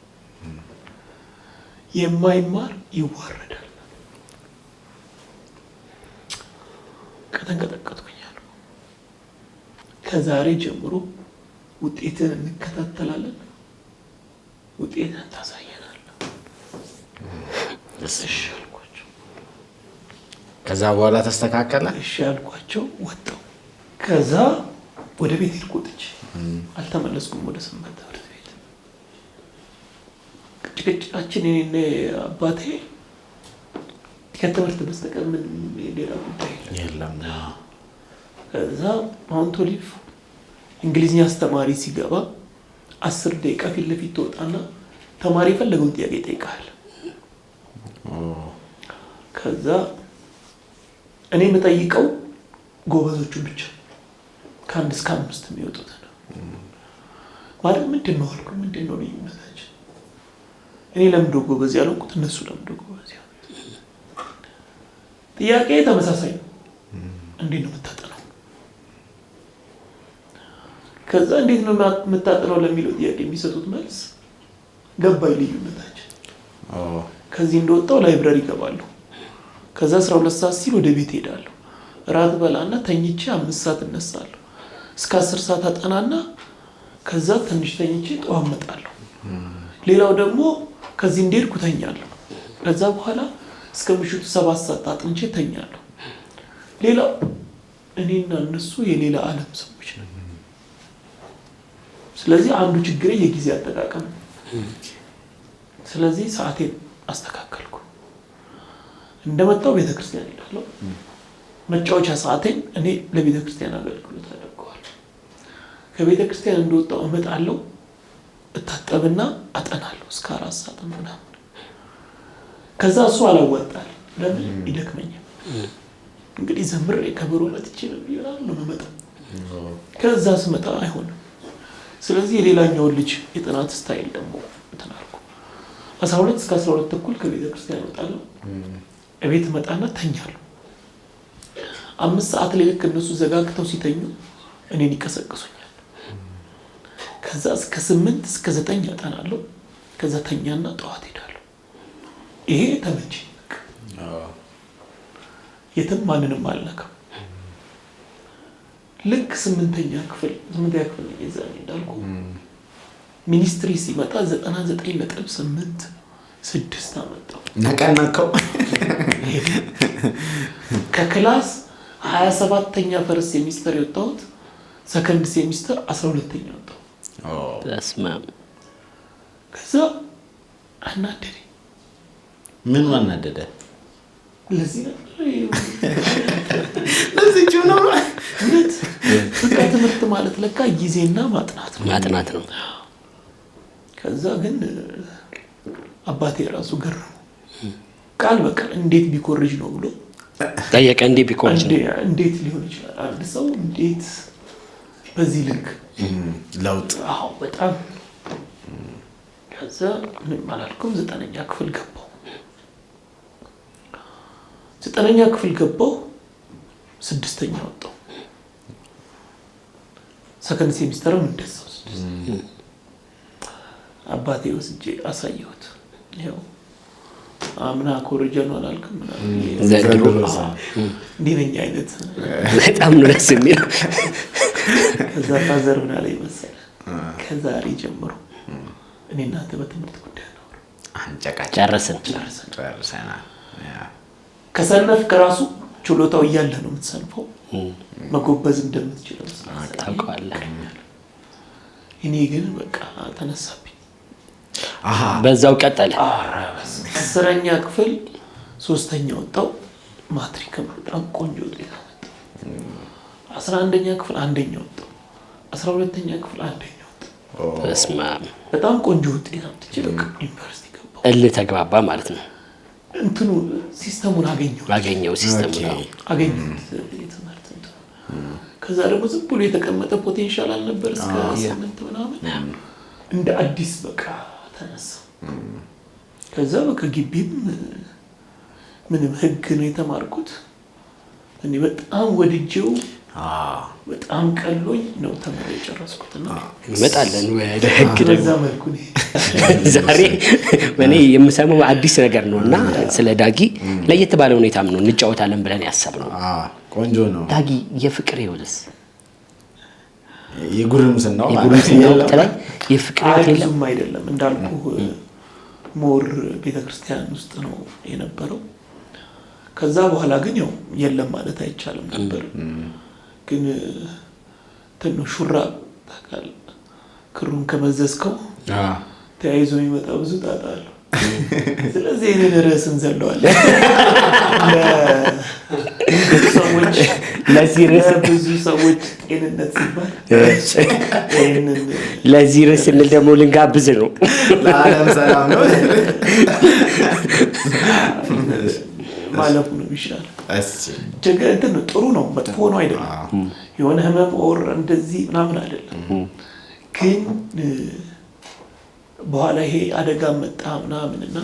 የማይማር ይዋረዳል። ከተንቀጠቀጥኩኛል። ከዛሬ ጀምሮ ውጤትን እንከታተላለን፣ ውጤትን ታሳየናለህ። እሺ አልኳቸው። ከዛ በኋላ ተስተካከለ። እሺ አልኳቸው። ወጣሁ። ከዛ ወደ ቤት ሄድኩት። አልተመለስኩም ወደ ሰንበት ትምህርት ቤት። ጭቅጭቃችን እኔና አባቴ ከትምህርት በስተቀር ምን ሌላ ጉዳይ የለም። ከዛ ማውንት ኦሊቭ እንግሊዝኛ አስተማሪ ሲገባ 10 ደቂቃ ፊት ለፊት ትወጣና ተማሪ የፈለገውን ጥያቄ ይጠይቃል። ከዛ እኔ የምጠይቀው ጎበዞቹን ብቻ ከ1 እስከ 5 የሚወጡት ማለት ምንድን ነው አልኩ። ምንድን ነው ልዩነታችን? እኔ ለምዶ ጎበዝ ያልኩት እነሱ ለምዶ ጎበዝ ያሉት። ጥያቄ ተመሳሳይ ነው። እንዴት ነው የምታጠናው? ከዛ እንዴት ነው የምታጠናው ለሚለው ጥያቄ የሚሰጡት መልስ ገባኝ ልዩነታችን። ከዚህ እንደወጣው ላይብረሪ እገባለሁ። ከዛ 12 ሰዓት ሲል ወደ ቤት ሄዳለሁ። ራት በላና ተኝቼ 5 ሰዓት እነሳለሁ። እስከ 10 ሰዓት አጠናና ከዛ ትንሽ ተኝቼ ጠዋት እመጣለሁ። ሌላው ደግሞ ከዚህ እንደሄድኩ ተኛለሁ። ከዛ በኋላ እስከ ምሽቱ 7 ሰዓት አጥንቼ ተኛለሁ። ሌላው እኔና እነሱ የሌላ ዓለም ሰዎች ነን። ስለዚህ አንዱ ችግሬ የጊዜ አጠቃቀም ነው። ስለዚህ ሰዓቴን አስተካከልኩ። እንደመጣው ቤተክርስቲያን ሄዳለሁ። መጫወቻ ሰዓቴን እኔ ለቤተክርስቲያን አገልግሎት አደርገዋለሁ። ከቤተክርስቲያን እንደወጣው እመጣለሁ፣ እታጠብና አጠናለሁ እስከ 4 ሰዓት ምናምን። ከዛ እሱ አላወጣል። ለምን ይደክመኛል። እንግዲህ ዘምሬ ከበሮ መጥቼ ነው ይላል ነው መመጣው። ከዛ ስመጣ አይሆንም። ስለዚህ የሌላኛው ልጅ የጥናት ስታይል ደግሞ ተናርኩ። 12 እስከ 12 ተኩል ከቤተክርስቲያን እወጣለሁ። እቤት መጣና ተኛለሁ። 5 ሰዓት ላይ ልክ እነሱ ዘጋግተው ሲተኙ እኔን ይቀሰቅሱኛል። ከዛ እስከ 8 እስከ 9 አጠናለሁ። ከዛ ተኛና ጠዋት ሄዳለሁ። ይሄ ተመቸኝ። የትም ማንንም አልነካም። ልክ 8ኛ ክፍል የዛኔ እንዳልኩ ሚኒስትሪ ሲመጣ 99.86 አመጣው። ነቀነቀው። ከክላስ 27ኛ ፈርስት ሴሚስተር የወጣሁት ሰከንድ ሴሚስተር 12ኛ ወጣሁ። ተስማም። ከዛ አናደደ። ምን አናደደ? ለዚህ ነው እውነት በቃ ትምህርት ማለት ለካ ጊዜና ማጥናት ነው። ከዛ ግን አባቴ ራሱ ገረመው። ቃል በቃል እንዴት ቢኮርጅ ነው ብሎ ጠየቀ። እንዴት ቢኮርጅ ነው? እንዴት ሊሆን ይችላል? አንድ ሰው እንዴት በዚህ ልክ ለውጥ? አዎ በጣም። ከዛ ምን አላልኩም። 9ኛ ክፍል ገባሁ። 9ኛ ክፍል ገባሁ። 6ኛ ወጣሁ። ሰከንድ ሴሚስተርም እንደዛው 6 አባቴ ወስጄ አሳየሁት። ይኸው አምና ኮርጀን አላልኩም ምናምን ዘንድሮ እንዲነኛ አይነት በጣም ነው ደስ የሚል። ከዛ ፋዘር ምን አለኝ መሰለህ? ከዛሬ ጀምሮ እኔ እናንተ በትምህርት ጉዳይ ነው ጨረስን። ከሰነፍ ከራሱ ችሎታው እያለ ነው የምትሰንፈው። መጎበዝ እንደምትችለው ታውቃለህ። እኔ ግን በቃ ተነሳብኝ። በዛው ቀጠለ። 10ኛ ክፍል 3ኛ ወጣሁ። ማትሪክም በጣም ቆንጆ ውጤት አመጣሁ። 11ኛ ክፍል 1ኛ ወጣሁ። 12ኛ ክፍል 1ኛ ወጣሁ። ተስማም። በጣም ቆንጆ ውጤት አመጥቼ በቃ ዩኒቨርሲቲ ገባሁ። ተግባባ ማለት ነው። እንትኑ ሲስተሙን አገኘው ሲስተሙ ነው አገኘሁት የትምህርት እንትኑ። ከዛ ደግሞ ዝም ብሎ የተቀመጠ ፖቴንሻል አልነበር እስከ 8 ምናምን እንደ አዲስ በቃ ተነሳ። ከዛ በቃ ግቢም ምንም ህግ ነው የተማርኩት። እኔ በጣም ወድጄው በጣም ቀሎኝ ነው ተምሬ የጨረስኩትና እንመጣለን ወደ ህግ ደግሞ በዛ መልኩ ነው ዛሬ እኔ የምሰማው አዲስ ነገር ነውና ስለ ዳጊ ለየት ባለ ሁኔታም ነው እንጫወታለን ብለን ያሰብነው። ቆንጆ ነው። ዳጊ የፍቅር ህይወትስ? የጉርምስናው ወቅት ላይ የፍቅር ህይወት አይደለም እንዳልኩ ሞር ቤተክርስቲያን ውስጥ ነው የነበረው። ከዛ በኋላ ግን ያው የለም ማለት አይቻልም ነበር። ግን ትንሽ ሹራብ ታውቃለህ፣ ክሩን ከመዘዝከው ተያይዞ የሚመጣ ብዙ ጣጣ አለው። ስለዚህ ይህንን ርዕስ እንዘለዋለን። ለብዙ ሰዎች ጤንነት ሲባል ለዚህ ርዕስ ስንል ደግሞ ልንጋብዝ ነው። ለዓለም ሰላም ነው። ማለፉ ነው ይሻላል። ችግር እንትን ነው ጥሩ ነው መጥፎ ነው አይደለም። የሆነ ህመም ኦር እንደዚህ ምናምን አይደለም። ግን በኋላ ይሄ አደጋ መጣ ምናምንና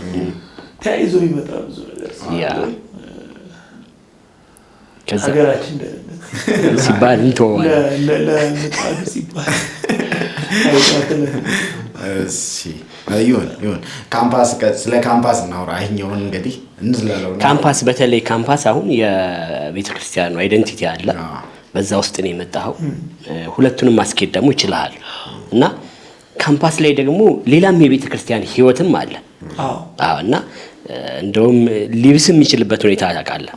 ተያይዞ ይመጣ ብዙ ነገር ሀገራችን ሲባል እንተዋል ለምጣዱ ሲባል ይሁን ካምፓስ ስለ ካምፓስ እናውራ። ይኸኛውን እንግዲህ እንዝለለው። ካምፓስ በተለይ ካምፓስ አሁን የቤተክርስቲያኑ አይደንቲቲ አለ፣ በዛ ውስጥ ነው የመጣው። ሁለቱንም ማስኬድ ደግሞ ይችላል እና ካምፓስ ላይ ደግሞ ሌላም የቤተክርስቲያን ህይወትም አለ። እና እንደውም ሊብስ የሚችልበት ሁኔታ ታውቃለህ፣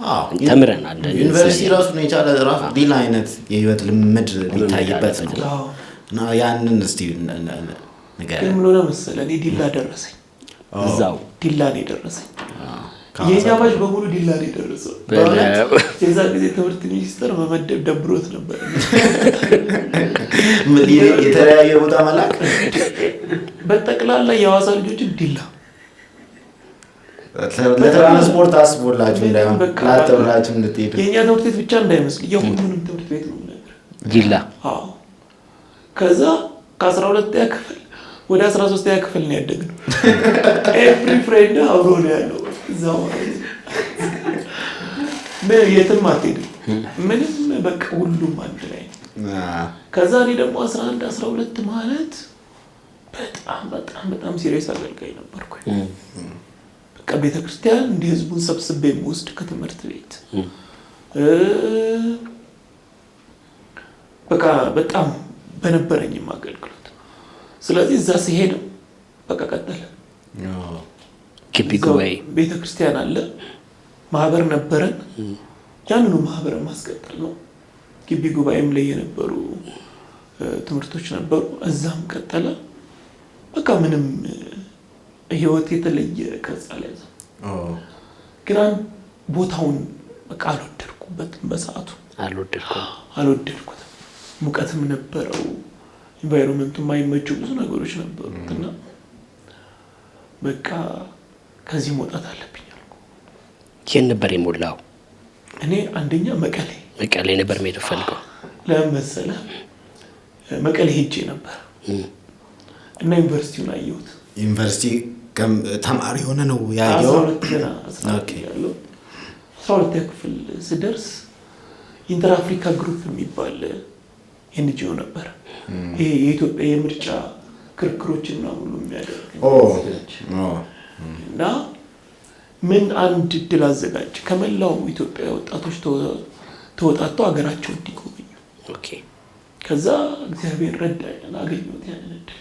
ተምረናል። ዩኒቨርሲቲ ራሱ ነው የቻለ ራሱ ሌላ አይነት የህይወት ልምድ ሊታይበት ነው እና ያንን እስቲ ነገር ግን ምን ሆነ መሰለህ እኔ ዲላ ደረሰኝ። እዛው ዲላ ነው የደረሰኝ። የኛ ባጅ በሙሉ ዲላ ነው የደረሰው። የዛ ጊዜ ትምህርት ሚኒስቴር መመደብ ደብሮት ነበር። የተለያየ ቦታ መላክ በጠቅላላ የሐዋሳ ልጆችን ዲላ ለትራንስፖርት አስቦላችሁ እንዳይሆን ላተብላችሁ እንድትሄዱ የኛ ትምህርት ቤት ብቻ እንዳይመስል የሁሉንም ትምህርት ቤት ነው ነገር ዲላ። አዎ ከዛ ከ12ኛ ክፍል ወደ 13ኛ ክፍል ነው ያደግነው። ኤቭሪ ፍሬንድ አብሮ ነው ያለው እዛው ምን የትም አትሄድም ምንም በቃ ሁሉም አንድ ላይ። ከዛ እኔ ደግሞ 11 12 ማለት በጣም ሲሪየስ አገልጋይ ነበርኩኝ። በቃ ቤተክርስቲያን እንዲህ ህዝቡን ሰብስቤ የምወስድ ከትምህርት ቤት በቃ በጣም በነበረኝም አገልግሎት። ስለዚህ እዛ ሲሄድ በቃ ቀጠለ። ግቢ ጉባኤ ቤተክርስቲያን አለ፣ ማህበር ነበረን። ያንኑ ማህበር ማስቀጠል ነው። ግቢ ጉባኤም ላይ የነበሩ ትምህርቶች ነበሩ፣ እዛም ቀጠለ። በቃ ምንም ህይወት የተለየ ቅርጽ አልያዘም። ግን ቦታውን በቃ አልወደድኩበትም። በሰዓቱ አልወደድኩትም። ሙቀትም ነበረው፣ ኢንቫይሮንመንቱ የማይመቹ ብዙ ነገሮች ነበሩት እና በቃ ከዚህ መውጣት አለብኝ አልኩ። የት ነበር የሞላው? እኔ አንደኛ መቀሌ ነበር መሄድ ፈልገው። ለምን መሰለህ? መቀሌ ሄጄ ነበር እና ዩኒቨርሲቲውን አየሁት። ዩኒቨርሲቲ ተማሪ ሆነ ነው ያየው። 12ኛ ክፍል ስደርስ ኢንተር አፍሪካ ግሩፕ የሚባል ኤንጂኦ ነበር። ይሄ የኢትዮጵያ የምርጫ ክርክሮችን ነው ሁሉ የሚያደርግ እና ምን አንድ እድል አዘጋጅ ከመላው ኢትዮጵያ ወጣቶች ተወጣጥተው ሀገራቸው እንዲጎበኙ። ከዛ እግዚአብሔር ረዳኝ፣ አገኘሁት ያንን እድል።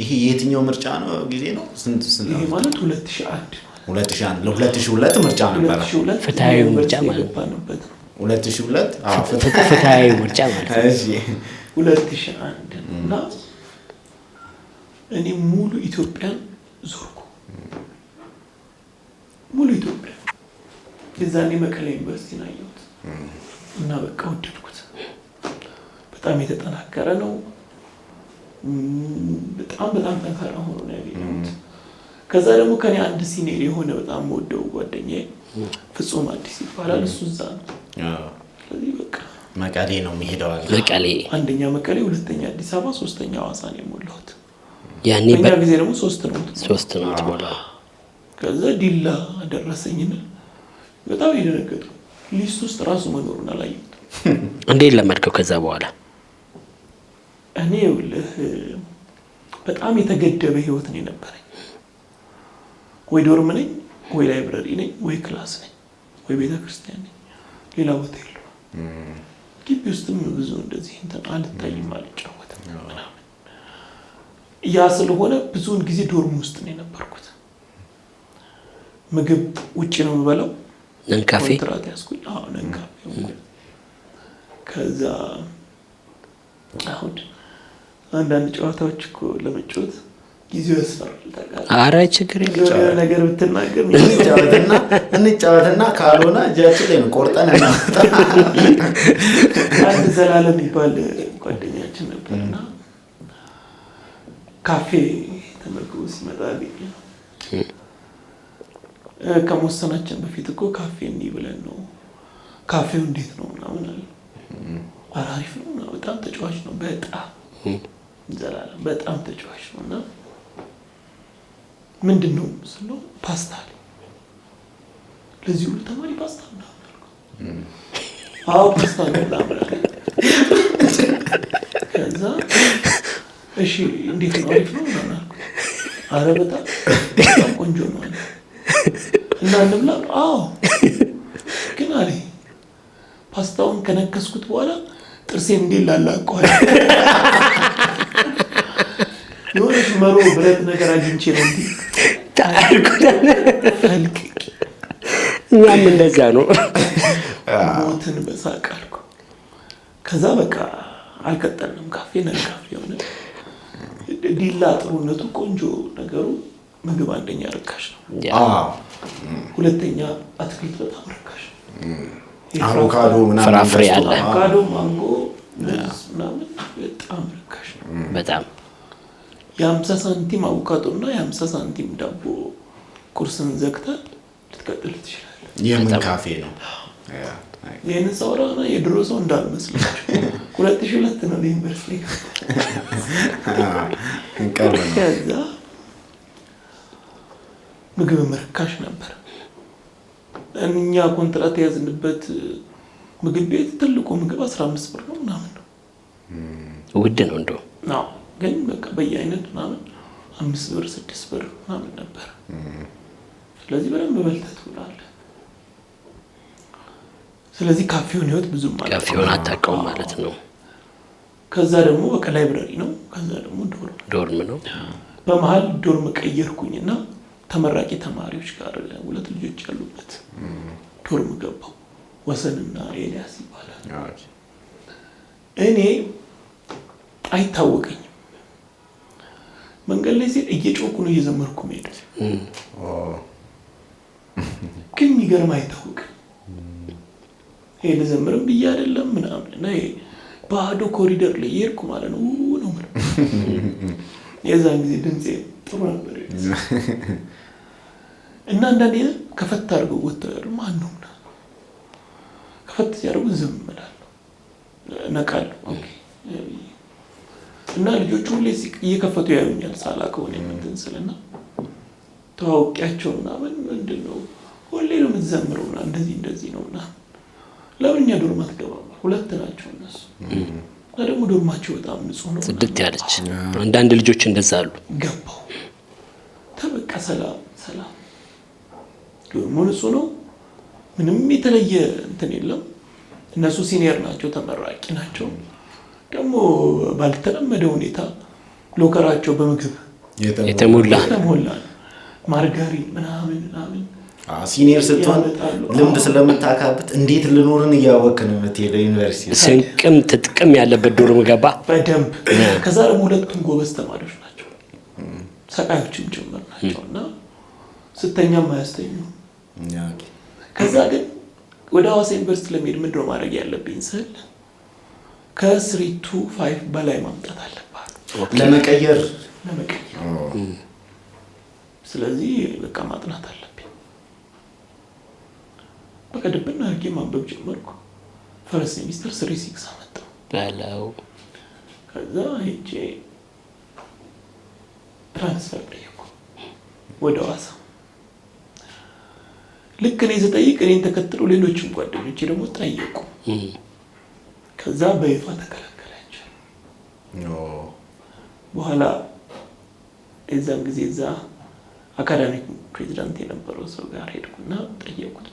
ይሄ የትኛው ምርጫ ነው ጊዜ ነው? ስንት ይሄ ማለት 2001 ለ2002 ምርጫ ነበር። ፍትሃዊ ምርጫ ማለት ነው። 2002 ፍትሃዊ ምርጫ ማለት ነው። እሺ 2001 እና እኔ ሙሉ ኢትዮጵያን ዞርኩ። ሙሉ ኢትዮጵያ የዛኔ መቀሌ ዩኒቨርሲቲ ነው ያየሁት እና በቃ ወደድኩት። በጣም የተጠናከረ ነው። በጣም ጠንካራ ሆኖ ነው ያገኘሁት። ከዛ ደግሞ ከኔ አንድ ሲኒየር የሆነ በጣም ወደው ጓደኛዬ ፍጹም አዲስ ይባላል፣ እሱ እዛ ነው። ስለዚህ በቃ መቀሌ ነው የሚሄደው። መቀሌ አንደኛ መቀሌ፣ ሁለተኛ አዲስ አበባ፣ ሶስተኛ ሐዋሳ ነው የሞላሁት። ያኔ በጊዜ ደግሞ 3 ነው የሞላው። ከዛ ዲላ ደረሰኝና በጣም የደነገጥኩ። ሊስት ውስጥ ራሱ መኖሩን አላየሁትም። እንዴት ለመድከው? ከዛ በኋላ እኔ በጣም የተገደበ ህይወት ነው የነበረኝ። ወይ ዶርም ነኝ፣ ወይ ላይብረሪ ነኝ፣ ወይ ክላስ ነኝ፣ ወይ ቤተክርስቲያን ነኝ። ሌላ ቦታ የለውም። ግቢ ውስጥም ብዙ እንደዚህ እንትን አልታይም፣ አልጫወትም ምናምን። ያ ስለሆነ ብዙውን ጊዜ ዶርም ውስጥ ነው የነበርኩት። ምግብ ውጪ ነው የምበላው። ነንካፌ ኮንትራት ያስኩኝ። ነንካፌ። ከዛ አሁን አንዳንድ ጨዋታዎች እኮ ለመጫወት ጊዜው ያስፈራል። ኧረ ችግር የለም። ነገር ብትናገር እንጫወትና ካልሆነ እጃችን ላይ ነው ቆርጠን እናውጣ። አንድ ዘላለም የሚባል ጓደኛችን ነበርና ካፌ ተመግቦ ሲመጣ አገኘ። ከመወሰናችን በፊት እኮ ካፌ እንዲህ ብለን ነው ካፌው እንዴት ነው ምናምን አለ። አሪፍ ነው በጣም ተጫዋች ነው በጣም ዘላለም በጣም ተጫዋች ነው እና ምንድን ነው ስለው ፓስታ አለ። ለዚህ ሁሉ ተማሪ ፓስታ ነው አዎ ፓስታ ነው ምናምን አለ። ከዛ እሺ እንዴት ነው አሪፍ ነው ምናምን አልኩት። ኧረ በጣም ቆንጆ ነው አለ እና እንብላ አዎ ግን አለ ፓስታውን ከነከስኩት በኋላ ጥርሴን እንዴት ላላቀዋል የሆነች መሮ ብረት ነገር አግኝቼ ነው እንዲ ታልኩ እኛም እንደዛ ነው ሞትን በሳቅ አልኩ። ከዛ በቃ አልቀጠልንም ካፌ ካፌ ሆነ። ዲላ ጥሩነቱ ቆንጆ ነገሩ ምግብ አንደኛ ርካሽ ነው። ሁለተኛ አትክልት በጣም ርካሽ ነው። አቮካዶ ምናምን ፍራፍሬ አለ። አቮካዶ ማንጎ ምናምን በጣም ርካሽ ነው። በጣም የ50 ሳንቲም አቮካዶ እና የ50 ሳንቲም ዳቦ ቁርስን ዘግተህ ልትቀጥል ትችላለህ። የምን ካፌ ነው? ይህን ሰውራና የድሮ ሰው እንዳልመስላችሁ 2002 ነው ለዩኒቨርሲቲ ከዛ ምግብ ርካሽ ነበር። እኛ ኮንትራት የያዝንበት ምግብ ቤት ትልቁ ምግብ 15 ብር ነው ምናምን ነው። ውድ ነው እንደው አዎ ግን በቃ በየአይነት ምናምን 5 ብር 6 ብር ምናምን ነበር። ስለዚህ በደንብ በልተህ ትውላለህ። ስለዚህ ካፌውን ህይወት ብዙም ማለት ካፌውን አታውቀውም ማለት ነው። ከዛ ደግሞ በቃ ላይብረሪ ነው። ከዛ ደግሞ ዶርም ነው። በመሀል ዶርም ቀየርኩኝና ተመራቂ ተማሪዎች ጋር ሁለት ልጆች ያሉበት ዶርም ገባው። ወሰንና ኤልያስ ይባላል። እኔ አይታወቀኝም። መንገድ ላይ ሲል እየጮኩ ነው እየዘመርኩ ሄደ። ግን የሚገርም አይታወቅም። ይሄ ለዘመርም ብዬ አይደለም ምናምን እና ባዶ ኮሪደር ላይ የሄድኩ ማለት ነው ነው ማለት የዛን ጊዜ ድምጼ ጥሩ ነበር እና አንዳንዴ ከፈት አድርገው ወጥተው ማን ነው ከፈት ሲያደርጉ ዝም እላለሁ ነቃለሁ። ኦኬ እና ልጆቹ ሁሌ እየከፈቱ ያዩኛል ሳላውቀው ነው እንትን ስለና ተዋውቂያቸው ምናምን ምንድን ነው ሁሌ ነው የምትዘምረው እና እንደዚህ ነው እና ለምንኛ ዶርም አትገባም? ሁለት ናቸው እነሱ እና ደግሞ ዶርማቸው በጣም ንጹህ ነው ጽድት ያለች። አንዳንድ ልጆች እንደዛ አሉ። ገባው ተበቃ ሰላም ዶርሙ ንጹህ ነው። ምንም የተለየ እንትን የለም። እነሱ ሲኒየር ናቸው ተመራቂ ናቸው። ደግሞ ባልተለመደ ሁኔታ ሎከራቸው በምግብ የተሞላ ማርጋሪን ምናምን ሲኒየር ስትሆን ልምድ ስለምታካብት እንዴት ልኖርን እያወቅን የምትሄደው ዩኒቨርሲቲ ስንቅም ትጥቅም ያለበት ዶርም ገባ በደንብ። ከዛ ደግሞ ሁለቱም ጎበዝ ተማሪዎች ናቸው ሰቃዮችም ጭምር ናቸው እና ስተኛም አያስተኙ። ከዛ ግን ወደ ሐዋሳ ዩኒቨርሲቲ ለመሄድ ምንድን ነው ማድረግ ያለብኝ ስል ከ3 to 5 በላይ ማምጣት አለባት ለመቀየር። ስለዚህ በቃ ማጥናት አለብኝ። በቃ ድብና አድርጌ ማንበብ ጀመርኩ። ፈረስ ሴሚስተር 3 አመጣሁ በለው። ከዛ ሄጄ ትራንስፈር ጠየቁ ወደ ሐዋሳ። ልክ እኔ ስጠይቅ እኔን ተከትለው ሌሎችም ጓደኞቼ ደግሞ ጠየቁ። ከዛ በይፋ ተከለከላቸው። በኋላ የዛን ጊዜ እዛ አካዳሚክ ፕሬዚዳንት የነበረው ሰው ጋር ሄድኩና ጠየቁት።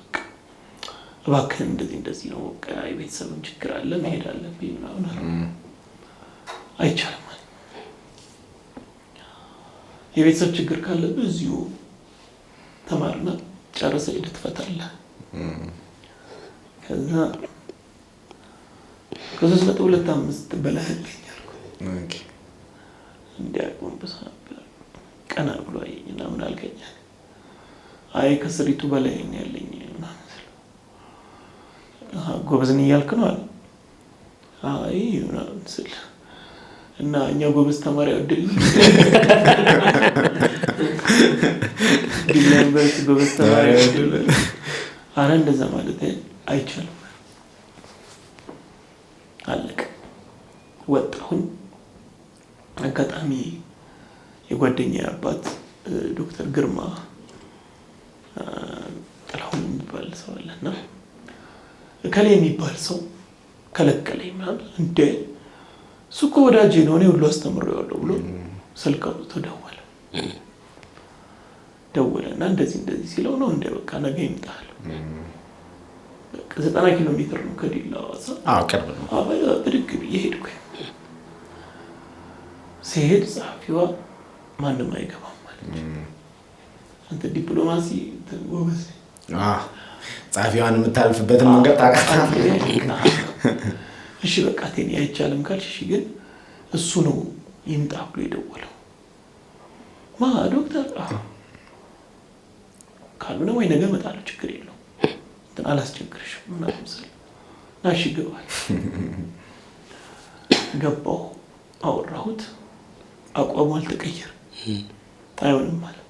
እባክህን እንደዚህ ነው በቃ የቤተሰብም ችግር አለ መሄድ አለብኝ ምናምን አለ። አይቻልም ማለት የቤተሰብ ችግር ካለብህ እዚሁ ተማርና ጨርሰህ ሄደህ ትፈታለህ። ከዛ ከ3.25 በላይ አለኝ አልኩት። እንዲያውቁም ቀና ብሎ አየኝና ምን አልከኝ? አይ ከስሪቱ በላይ ነው ያለኝ ምናምን ስል ጎበዝ ነኝ እያልክ ነው አለ። አይ ምናምን ስል እና እኛ ጎበዝ ተማሪ አይደል ዲላንበርስ ጎበዝ ተማሪ አይደል አረ እንደዛ ማለት አይቻልም አለቀ ወጣሁኝ አጋጣሚ የጓደኛዬ አባት ዶክተር ግርማ ጥላሁን የሚባል ሰው አለና ከሌ የሚባል ሰው ከለከለኝ ማለት እንደ እሱ እኮ ወዳጄ ነው እኔ ሁሉ አስተምሬዋለሁ ብሎ ስልክ አውጥቶ ደወለና እንደዚህ ሲለው ነው እንደ በቃ ነገ ይምጣል በቃ 90 ኪሎ ሜትር ነው ከዲላ ሐዋሳ ቅርብ ነው ብድግ ብዬ ሄድኩኝ ሲሄድ ጸሐፊዋ ማንም አይገባም ማለት አንተ ዲፕሎማሲ ወበስ ጸሐፊዋን የምታልፍበትን መንገድ ታውቃለህ እሺ በቃ ቴኒ አይቻልም ካልሽ እሺ ግን እሱ ነው ይምጣ ብሎ የደወለው ዶክተር ካልሆነ ወይ ነገ እመጣለሁ ችግር የለውም እንትን አላስቸግርሽም ምናምን ስል ናሽ ይገባል ገባሁ አወራሁት አቋሙ አልተቀየረም አይሆንም ማለት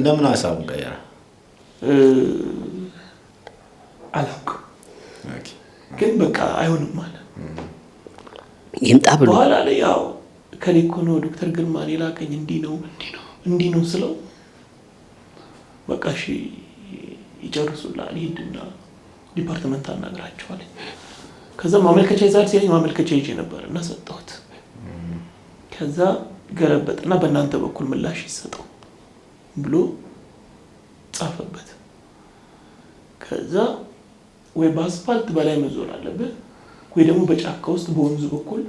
ለምን ሀሳቡን ቀየረ አላውቅም ግን በቃ አይሆንም ማለት ይምጣ ብሎ በኋላ ላይ ያው ከሊኮ ነው ዶክተር ግርማ ላከኝ እንዲህ ነው ስለው በቃ እሺ ይጨርሱላል ሂድና ዲፓርትመንት አናግራቸዋል ከዛ ማመልከቻ ይዛል ሲለኝ ማመልከቻ ይዤ ነበር እና ሰጠሁት ከዛ ገለበጥና በእናንተ በኩል ምላሽ ይሰጠው ብሎ ጻፈበት ከዛ ወይ በአስፋልት በላይ መዞር አለበት ወይ ደግሞ በጫካ ውስጥ በወንዙ በኩል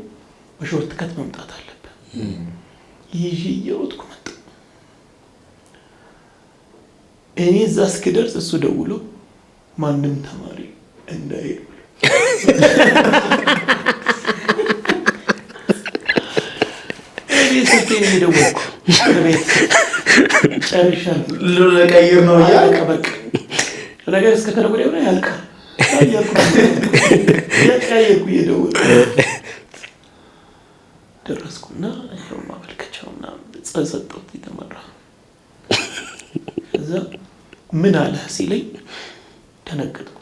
በሾርት ከት መምጣት አለበት ይዤ እየሮጥኩ መጣሁ እኔ እዛ እስክደርስ እሱ ደውሎ ማንም ተማሪ እንዳይሄድ እኔ ስልኬን የደወልኩ ከቤት ጨርሻለሁ ለቀይር ነው በቃ ነገር እስከ ከነገ ወዲያ ነው ያልቃል ያልኩ እየደወልኩ ደረስኩና ይኸው ማመልከቻውና ሰጠሁት የተመራ ከዛ ምን አለ ሲለኝ ተነገጥኩ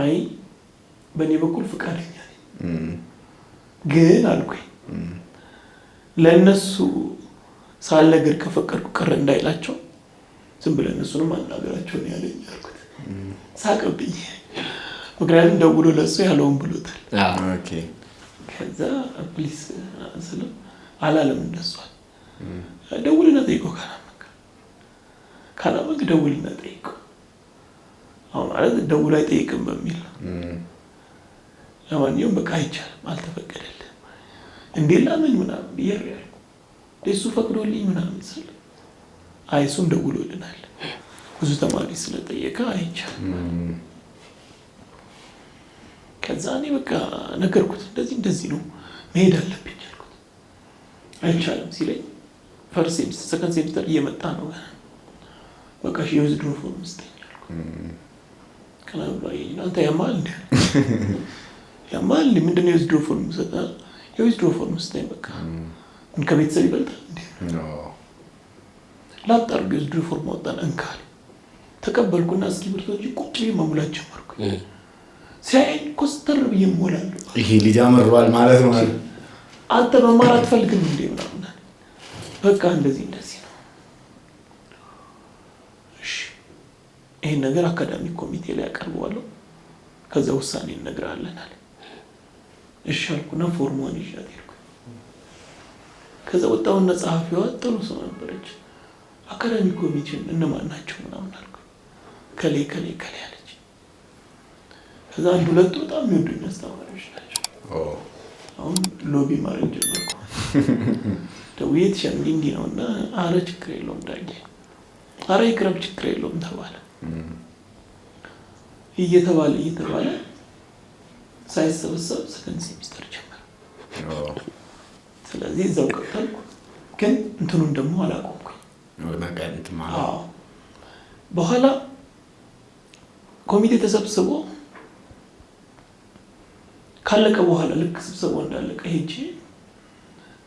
አይ በእኔ በኩል ፍቃደኛ ነኝ ግን አልኩኝ ለእነሱ ሳልነግር ከፈቀድኩ ቀረ እንዳይላቸው ዝም ብለን እሱንም አናገራቸው ነው ያለኝ አልኩት ሳቀብኝ ምክንያቱም ደውሎ ለእሱ ያለውን ብሎታል ከዛ ፕሊስ ስለው አላለም እንደሷል ደውልና ጠይቀው ካላመንክ ደውልና ጠይቀው አሁን ማለት ደውሎ አይጠይቅም በሚል ለማንኛውም በቃ አይቻልም አልተፈቀደልም እንዴ ለምን ምናምን ብዬር ያልኩ እሱ ፈቅዶልኝ ምናምን ስል አይሱም ደውሎልናል ብዙ ተማሪ ስለጠየቀ አይቻልም ከዛ እኔ በቃ ነገርኩት እንደዚህ ነው መሄድ አለብኝ አልኩት አይቻልም ሲለኝ ፈርስ ሰከንድ ሴሚስተር እየመጣ ነው በቃ የውዝድሮ ፎርም ስጠኝ አልኩት ከናባይ አንተ ያማል ምንድነው የውዝድሮ ፎርም ሰጣ የውዝድሮ ፎርም ስጠኝ በቃ ከቤተሰብ ይበልጣል እንዴ ላጣርግ የውዝድሮ ፎርም ወጣን እንካል ተቀበልኩና እስኪብርቶች ቁጭ መሙላት ጀመርኩ ሲያይ ኮስተር ብዬ ሞላለሁ ይሄ ልጅ አመሯል ማለት ነው አንተ መማር አትፈልግም እንዴ ምናምን በቃ እንደዚህ ነው እሺ ይሄን ነገር አካዳሚክ ኮሚቴ ላይ አቀርበዋለሁ ከዛ ውሳኔ እንነግራለን አለ እሺ አልኩና ፎርሙን ይዣት ሄድኩ ከዛ ወጣውና ጸሐፊዋ ጥሩ ሰው ነበረች አካዳሚክ ኮሚቴን እነማን ናቸው ምናምን አልኩ ከሌ አለች ከዛ አንድ ሁለቱ በጣም የሚወዱኝ አስተማሪዎች ናቸው አሁን ሎቢ ማድረግ ጀመርኩ ደውዬት እንዲህ ነውና አረ ችግር የለውም ዳጊ አረ ይቅረብ ችግር የለውም ተባለ እየተባለ ሳይሰበሰብ ሰከንድ ሴሚስተር ጀመረ ስለዚህ እዛው ቀጠልኩ ግን እንትኑን ደግሞ አላቆምኩኝ በኋላ ኮሚቴ ተሰብስቦ ካለቀ በኋላ ልክ ስብሰባው እንዳለቀ ሄጄ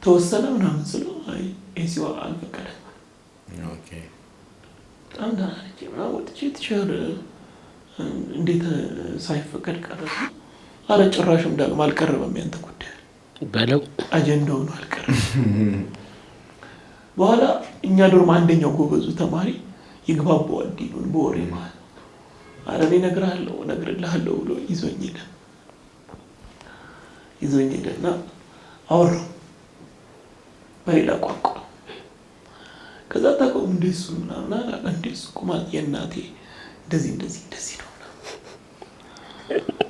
ተወሰነ ምናምን ስለው አይ ኤሲዋ አልፈቀደም። ኦኬ በጣም ደህና ነች ምናምን ወጥቼ ትችል እንዴት ሳይፈቀድ ቀረ? አረ ጭራሽም ዳግም አልቀረበም ያንተ ጉዳይ በለው አጀንዳው ነው አልቀረበም። በኋላ እኛ ዶርም አንደኛው ጎበዙ ተማሪ ይግባባዋል ዲኑን በወሬ ማለት አረ እኔ እነግርልሃለሁ ብሎ ይዞኝ ሄደና አወራው በሌላ ቋንቋ። ከዛ ታውቀውም እንደሱ ምናምን አለ እንደሱ ቁማት የእናቴ እንደዚህ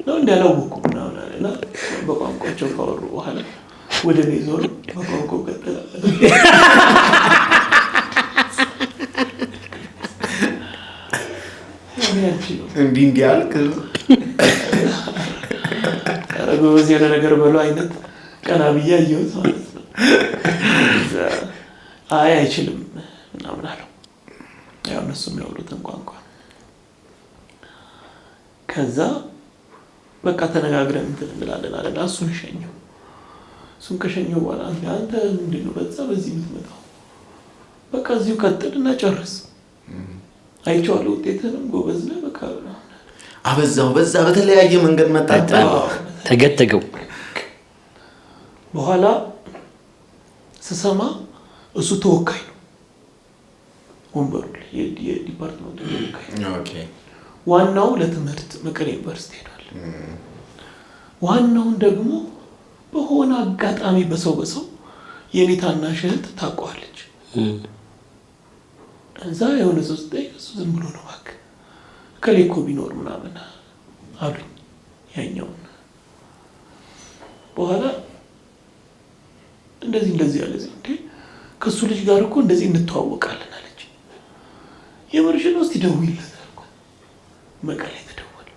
ነው እንዳላወቅኩ ምናምን አለና በቋንቋቸው ካወሩ በኋላ ወደ እኔ ዞር በቋንቋው ቀጠለ። እንዲህ አልክ ኧረ ጎበዝ የሆነ ነገር በለው አይነት ቀና ብዬ አየሁት ማለት ነው። አይ አይችልም ምናምን አለው። ያው እነሱ የሚያወሩትን ቋንቋ ከዛ በቃ ተነጋግረን እንትን እንላለን አለና እሱን ሸኘው። እሱን ከሸኘው በኋላ አንተ ምንድን ነው በዚህ የምትመጣው? በቃ እዚሁ ቀጥልና ጨርስ። አይቼዋለሁ ውጤትህንም ጎበዝ ነህ። በቃ አበዛው በዛ በተለያየ መንገድ መጣጣ ተገተገው። በኋላ ስሰማ እሱ ተወካይ ነው ወንበሩ ላይ የዲፓርትመንቱ ተወካይ ነው። ኦኬ ዋናው ለትምህርት መቀሌ ዩኒቨርሲቲ ሄዷል። ዋናውን ደግሞ በሆነ አጋጣሚ በሰው የኔ ታናሽ እህት ታውቀዋለች። እዛ የሆነ ሰው ስጠይቅ እሱ ዝም ብሎ ነው እባክህ እከሌ እኮ ቢኖር ምናምን አሉኝ ያኛውን። በኋላ እንደዚህ ያለ እንዴ ከእሱ ልጅ ጋር እኮ እንደዚህ እንተዋወቃለን አለች። የምርሽን ውስጥ ይደውይለት አልኩ። መቀሌ ተደወለ።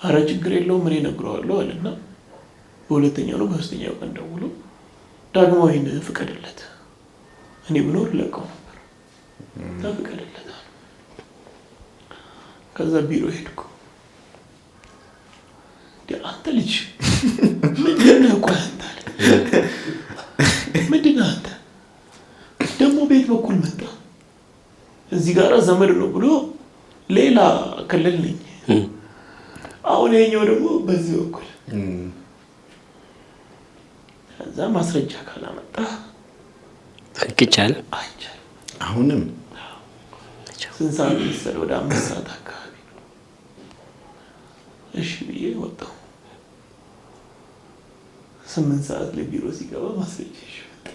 አረ ችግር የለውም እኔ እነግረዋለሁ አለና በሁለተኛው ነው በሶስተኛው ቀን ደውሎ ዳግማዊን ፍቀድለት እኔ ብኖር ለቀው ነበር ተፈቀደለት። ከዛ ቢሮ ሄድኩ። አንተ ልጅ ምንድነው ቆይ ምንድነው አንተ ደግሞ ቤት በኩል መጣ እዚህ ጋር ዘመድ ነው ብሎ ሌላ ክልል ነኝ አሁን የኛው ደግሞ በዚህ በኩል ከዛ ማስረጃ ካላመጣ ፍቅቻል አይቻል አሁንም ስንት ሰዓት መሰለህ? ወደ 5 ሰዓት አካባቢ ነው። እሺ ብዬ ወጣሁ። 8 ሰዓት ላይ ቢሮ ሲገባ ማስረጃ ይሽወጣ።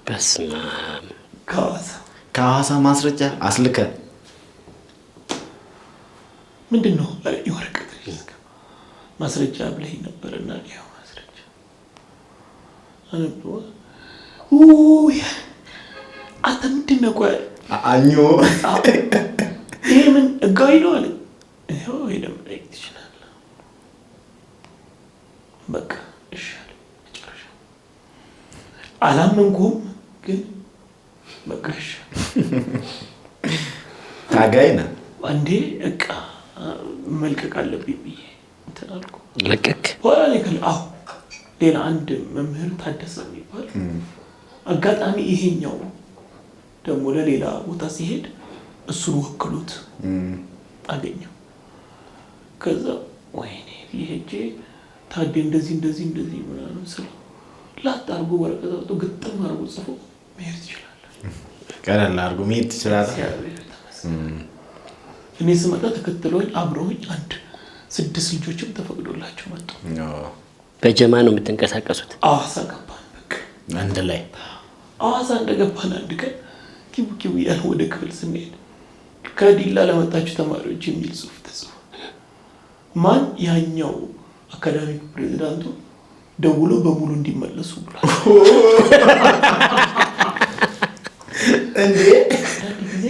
በስመ አብ ከሐዋሳ ማስረጃ አስልከ ምንድነው የወረቀት ማስረጃ ብለኝ ነበርና ያው ማስረጃ አንተ ምንድነው ቆይ አኞ ይሄ ምን እጋይ ነው አለ። ይሄው ሄደም ይችላል በቃ እሺ መጨረሻ አላመንኩም ግን በቃ እሺ ታጋይ ነህ አንዴ እቃ መልቀቅ አለብኝ ብዬ እንትን አልኩ። ለቀቅ በኋላ ሌላ አንድ መምህር ታደሰ የሚባል አጋጣሚ ይሄኛው ደግሞ ለሌላ ቦታ ሲሄድ እሱን ወክሎት አገኘው። ከዛ ወይኔ ይሄጄ ታዲያ እንደዚህ ምናምን ስለው ላጥ አድርጎ ወረቀት አውጥቶ ግጥም አድርጎ ጽፎ መሄድ ትችላለህ። ቀለል አድርጎ መሄድ ትችላለህ። እኔ ስመጣ ተከትሎኝ አብረውኝ 6 ልጆችም ተፈቅዶላቸው መጡ። በጀማ ነው የምትንቀሳቀሱት? አዋሳ ገባን። በቃ አንድ ላይ አዋሳ እንደገባን አንድ ቀን ኪቡ ያለ ወደ ክፍል ስንሄድ ከዲላ ለመጣችሁ ተማሪዎች የሚል ጽሑፍ ተጽፎ ማን ያኛው አካዳሚክ ፕሬዝዳንቱ ደውሎ በሙሉ እንዲመለሱ ብሏል። እንዴ ጊዜ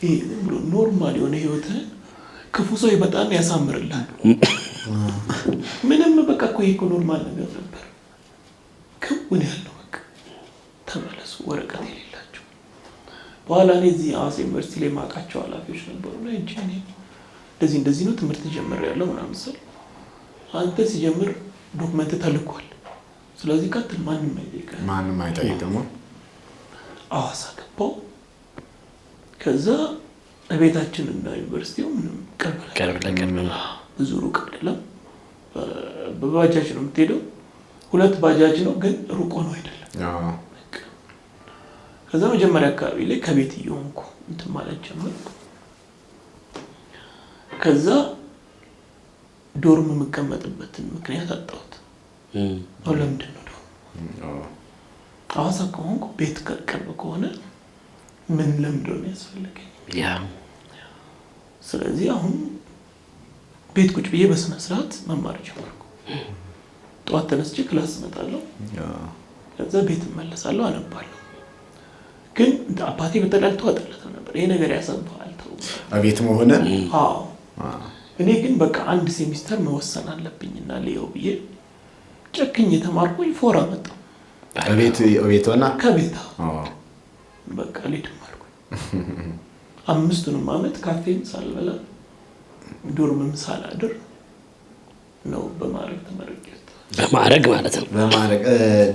ይሄ ብሎ ኖርማል የሆነ ህይወትን ክፉ ሰው ይመጣና ያሳምርልሃል። ምንም በቃ እኮ ይሄ ኖርማል ነገር ነበር። ክውን ያለው በቃ ተመለሱ ወረቀት የሌላቸው። በኋላ እኔ እዚህ ሐዋሳ ዩኒቨርሲቲ ላይ ማውቃቸው ኃላፊዎች ነበሩና እንደዚህ ነው ትምህርት ጀምሬያለሁ ምናምን ስል አንተ ሲጀምር ዶክመንት ተልኳል። ስለዚህ ቀጥል፣ ማንም አይጠይቅም። ሐዋሳ ገባሁ። ከዛ ቤታችን እና ዩኒቨርሲቲው ምንም ቅርብ ለቅርብ ብዙ ሩቅ አይደለም። በባጃጅ ነው የምትሄደው። 2 ባጃጅ ነው ግን ሩቅ ነው አይደለም። ከዛ መጀመሪያ አካባቢ ላይ ከቤት እየሆንኩ እንትን ማለት ጀመርኩ። ከዛ ዶርም የምቀመጥበትን ምክንያት አጣሁት። ለምንድን ነው ሐዋሳ ከሆንኩ ቤት ቅርብ ከሆነ ምን ለምንድን ነው ያስፈልገኝ? ስለዚህ አሁን ቤት ቁጭ ብዬ በስነ ስርዓት መማር ጀመርኩ። ጠዋት ተነስቼ ክላስ እመጣለሁ፣ ከዛ ቤት እመለሳለሁ፣ አነባለሁ። ግን አባቴ በተላልቶ አጠለተው ነበር። ይሄ ነገር ያሰብሃል ተው አቤት መሆነ። አዎ እኔ ግን በቃ 1 ሴሚስተር መወሰን አለብኝና ለየው ብዬ ጨክኝ የተማርኩኝ ፎራ መጣሁ። ቤት ሆና ከቤታ በቃ ልድም አልኩኝ። 5ቱንም ዓመት ካፌም ሳልበላ ዶርምም ሳላድር ነው በማዕረግ ተመረቄ። በማዕረግ ማለት ነው። በማዕረግ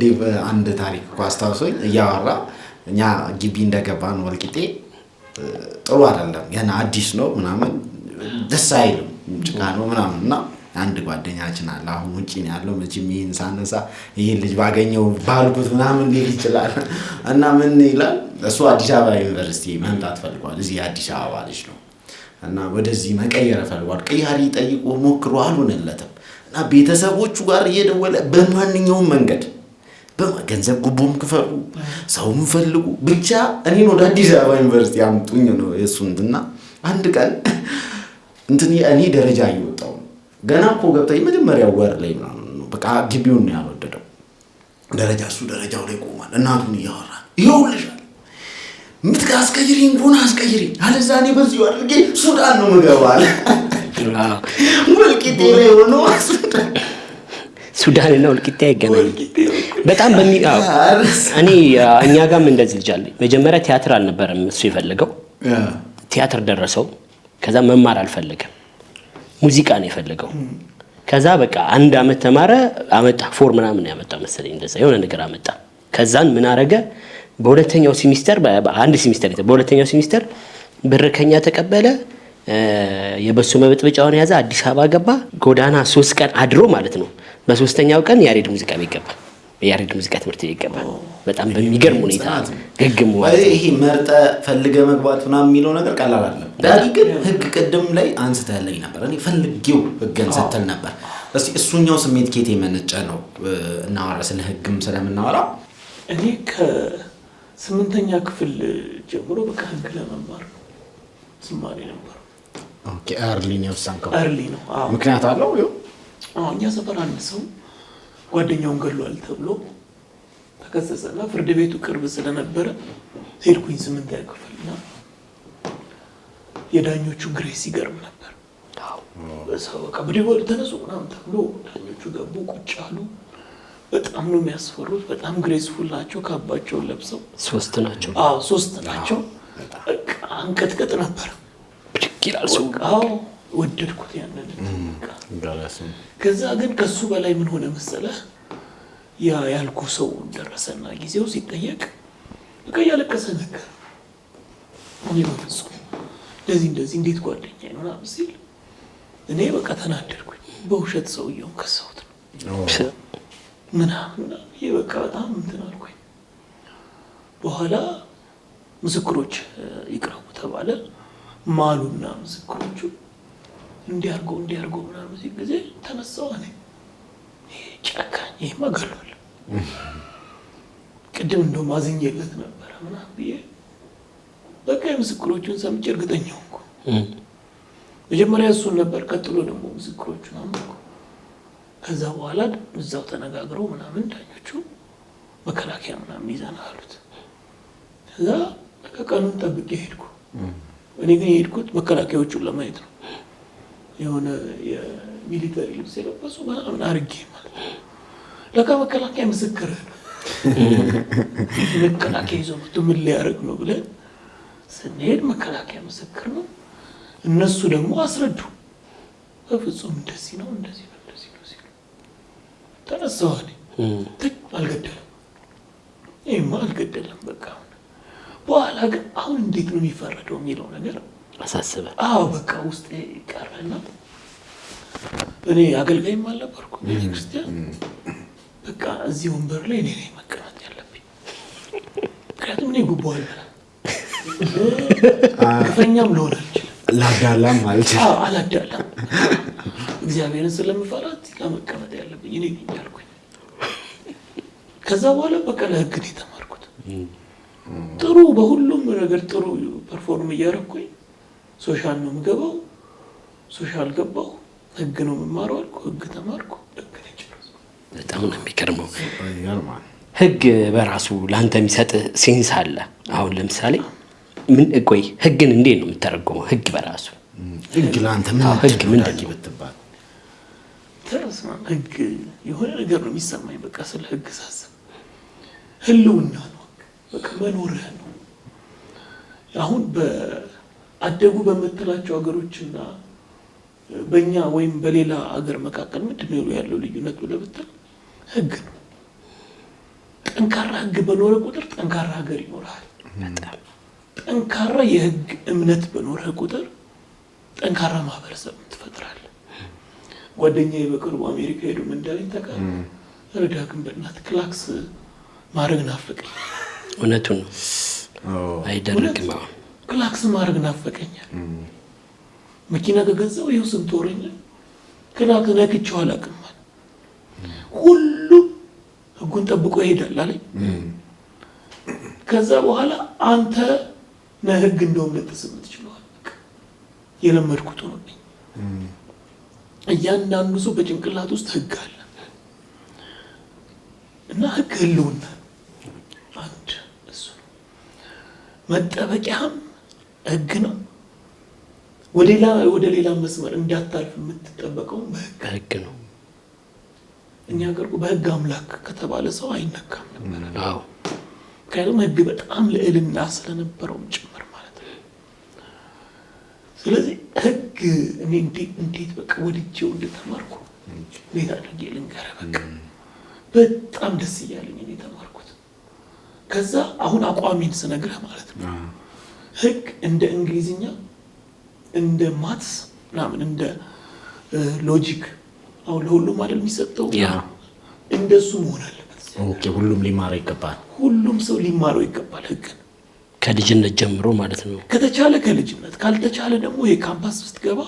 ዲቭ አንድ ታሪክ እኮ አስታውሶኝ እያወራ እኛ ግቢ እንደገባን ወልቂጤ ጥሩ አይደለም ገና አዲስ ነው ምናምን ደስ አይልም ጭቃ ነው ምናምን እና አንድ ጓደኛችን አለ አሁን ውጪ ነው ያለው መቼም ይሄን ሳነሳ ይሄ ልጅ ባገኘው ባልኩት ምናምን ሊል ይችላል እና ምን ይላል እሱ አዲስ አበባ ዩኒቨርሲቲ መምጣት ፈልጓል። እዚህ አዲስ አበባ ልጅ ነው እና ወደዚህ መቀየር ፈልጓል። ቀያሪ ጠይቆ ሞክሮ አልሆነለትም እና ቤተሰቦቹ ጋር እየደወለ በማንኛውም መንገድ በገንዘብ ጉቦም ክፈሉ ሰውም ፈልጉ ብቻ እኔን ወደ አዲስ አበባ ዩኒቨርሲቲ አምጡኝ ነው የሱንና አንድ ቀን እንትን እኔ ደረጃ እየወጣው ገና እኮ ገብታ የመጀመሪያው ወር ላይ ነው በቃ ግቢውን ነው ያወደደው። ደረጃ እሱ ደረጃው ላይ ቆሟል። እናቱን እያወራ ይኸውልሻል ምትካስቀይሪኝ ሆነ አስቀይሪኝ አለዛ እኔ በዚሁ አድርጌ ሱዳን ነው የምገባው። ወልቂጤ ላይ ሆኖ ሱዳን እና ወልቂጤ አይገናኝ በጣም እኔ እኛ ጋርም እንደዚህ ልጅ አለ። መጀመሪያ ቲያትር አልነበረም እሱ የፈለገው ቲያትር ደረሰው። ከዛ መማር አልፈለገም ሙዚቃ ነው የፈለገው። ከዛ በቃ 1 ዓመት ተማረ አመጣ ፎርም ምናምን ያመጣ መሰለኝ እንደዛ የሆነ ነገር አመጣ። ከዛን ምን አረገ በሁለተኛው ሴሚስተር በአንድ ሴሚስተር በሁለተኛው ሴሚስተር ብርከኛ ተቀበለ። የበሱ መብጥብጫውን ያዘ። አዲስ አበባ ገባ። ጎዳና 3 ቀን አድሮ ማለት ነው። በ3ኛው ቀን ያሬድ ሙዚቃ ቤት ገባ። ያሬድ ሙዚቃ ትምህርት ቤት ገባ። በጣም በሚገርም ሁኔታ ገግሞ ይሄ መርጠ ፈልገ መግባት ምናምን የሚለው ነገር ቀላል አይደለም። ዳኒ ግን ህግ ቅድም ላይ አንስተህልኝ ነበር። እኔ ፈልጌው ህግን ስትል ነበር። እስቲ እሱኛው ስሜት ከየት የመነጨ ነው? እናወራ ስለ ህግም ስለምናወራ እኔ ከ8ኛ ክፍል ጀምሮ በቃ ህግ ለመማር ነው ስማሪ ነበር። ኦኬ አርሊ ነው ሳንከው አርሊ ነው። አዎ ምክንያት አለው። እኛ ሰፈር አንድ ሰው ጓደኛውን ገሏል ተብሎ ተከሰሰና ፍርድ ቤቱ ቅርብ ስለነበረ ሄድኩኝ 8ኛ ክፍልና የዳኞቹ ግሬስ ይገርም ነበር። በሰው በቃ በዲቮል ተነሱ ምናምን ተብሎ ዳኞቹ ገቡ ቁጭ አሉ። በጣም ነው የሚያስፈሩት። በጣም ግሬስፉል ናቸው። ካባቸውን ለብሰው 3 ናቸው። 3 ናቸው። በቃ አንቀጥቀጥ ነበር። ብድቂላል ሰው ወደድኩት ያንን ከዛ ግን ከሱ በላይ ምን ሆነ መሰለህ ያ ያልኩ ሰው ደረሰና ጊዜው ሲጠየቅ በቃ ያለቀሰ ነገር እኔ በፍጹም እንደዚህ እንዴት ጓደኛዬ ነው ምናምን ሲል እኔ በቃ ተናደድኩኝ። በውሸት ሰውየውን ከሰውት ነው ምናምን በቃ በጣም እንትን አልኩኝ። በኋላ ምስክሮች ይቅረቡ ተባለ። ማሉና ምስክሮቹ እንዲያርጎ ምናምን ሲል ጊዜ ተነሳው። እኔ ጨካኝ ይሄማ ገሏል ቅድም እንደው ማዝኜለት ነበር ምናምን ብዬ በቃ ምስክሮቹን ሰምቼ እርግጠኛ ሆንኩ። መጀመሪያ እሱን ነበር፣ ቀጥሎ ደግሞ ምስክሮቹን አመንኩ። ከዛ በኋላ እዛው ተነጋግረው ምናምን ዳኞቹ መከላከያ ምናምን ይዘናል አሉት። ከዛ ቀኑን ጠብቄ ሄድኩ። እኔ ግን የሄድኩት መከላከያዎቹን ለማየት ነው። የሆነ የሚሊተሪ ልብስ የለበሱ ምናምን አድርጌ ማለት ነው። ለካ መከላከያ ምስክር ነው። መከላከያ ይዞ መጥቶ ምን ሊያደርግ ነው ብለን ስንሄድ መከላከያ ምስክር ነው። እነሱ ደግሞ አስረዱ። በፍጹም እንደዚህ ነው ሲሉ ተነሳሁ እኔ አልገደለም፣ ይሄማ አልገደለም በቃ። በኋላ ግን አሁን እንዴት ነው የሚፈረደው የሚለው ነገር አሳሰበ። አዎ በቃ ውስጤ ቀረና እኔ አገልጋይም አልነበርኩ ቤተክርስቲያን። በቃ እዚህ ወንበር ላይ እኔ ነኝ መቀመጥ ያለብኝ፣ ምክንያቱም እኔ ጉቦ አልበላም፣ ግፈኛም ልሆን አልችልም፣ ላዳላም አላዳላም። እግዚአብሔርን ስለምፈራት መቀመጥ ያለብኝ እኔ ነኝ ያልኩኝ። ከዛ በኋላ በቃ ለህግ ነው የተማርኩት። ጥሩ በሁሉም ነገር ጥሩ ፐርፎርም እያደረኩኝ ሶሻል ነው የምገባው፣ ሶሻል ገባሁ፣ ህግ ነው የምማረው አልኩ፣ ህግ ተማርኩ፣ ህግ ነው ጨረስኩ። በጣም ነው የሚገርመው። ህግ በራሱ ለአንተ የሚሰጥ ሴንስ አለ። አሁን ለምሳሌ ምን ቆይ ህግን እንዴት ነው የምተረጎመው? ህግ በራሱ ህግ ለአንተ ምን ህግ ምንድን ነው ብትባል? ተስማ ህግ የሆነ ነገር ነው የሚሰማኝ። በቃ ስለ ህግ ሳስብ ህልውና ነው፣ በቃ መኖርህ ነው። አሁን በአደጉ በምትላቸው ሀገሮችና በእኛ ወይም በሌላ ሀገር መካከል ምንድን ነው ያለው ልዩነት ብለህ ብትል ህግ ነው። ጠንካራ ህግ በኖረ ቁጥር ጠንካራ ሀገር ይኖርሃል። በጣም ጠንካራ የህግ እምነት በኖረ ቁጥር ጠንካራ ማህበረሰብ ትፈጥራለህ። ጓደኛዬ በቅርቡ አሜሪካ ሄዶ ምን እንዳለኝ ታውቃለህ? ረዳ ግን በእናትህ ክላክስ ማድረግ ናፈቀኝ። እውነቱን ነው አይደረግም። አሁን ክላክስ ማድረግ ናፈቀኛል። መኪና ከገዛው ይኸው ስንት ወረኛ ክላክስ ነክቼው አላውቅም። ሁሉም ህጉን ጠብቆ ይሄዳል አለኝ። ከዛ በኋላ አንተ ነህ ህግ እንደውም ልጥስ የምትችለዋል። የለመድኩት ሆነብኝ። እያንዳንዱ ሰው በጭንቅላት ውስጥ ህግ አለ እና ህግ ህልውና አንድ እሱ ነው። መጠበቂያም ህግ ነው። ወደ ሌላ መስመር እንዳታልፍ የምትጠበቀው በህግ ነው። እኛ ሀገር በህግ አምላክ ከተባለ ሰው አይነካም ነበር። አዎ ምክንያቱም ህግ በጣም ልዕልና ስለነበረውም ጭምር ማለት ነው። ስለዚህ ህግ እኔ እንዴት በቃ ወድጄው እንደተማርኩ እንዴት አድርጌ ልንገርህ። በቃ በጣም ደስ እያለኝ እኔ ተማርኩት። ከዛ አሁን አቋሜን ስነግርህ ማለት ነው ህግ እንደ እንግሊዝኛ እንደ ማትስ ምናምን እንደ ሎጂክ አሁን ለሁሉም አይደል የሚሰጠው፣ እንደሱ መሆን አለበት። ኦኬ ሁሉም ሊማረው ይገባል። ሁሉም ሰው ሊማረው ይገባል ህግን ከልጅነት ጀምሮ ማለት ነው። ከተቻለ ከልጅነት፣ ካልተቻለ ደግሞ ይሄ ካምፓስ ውስጥ ገባ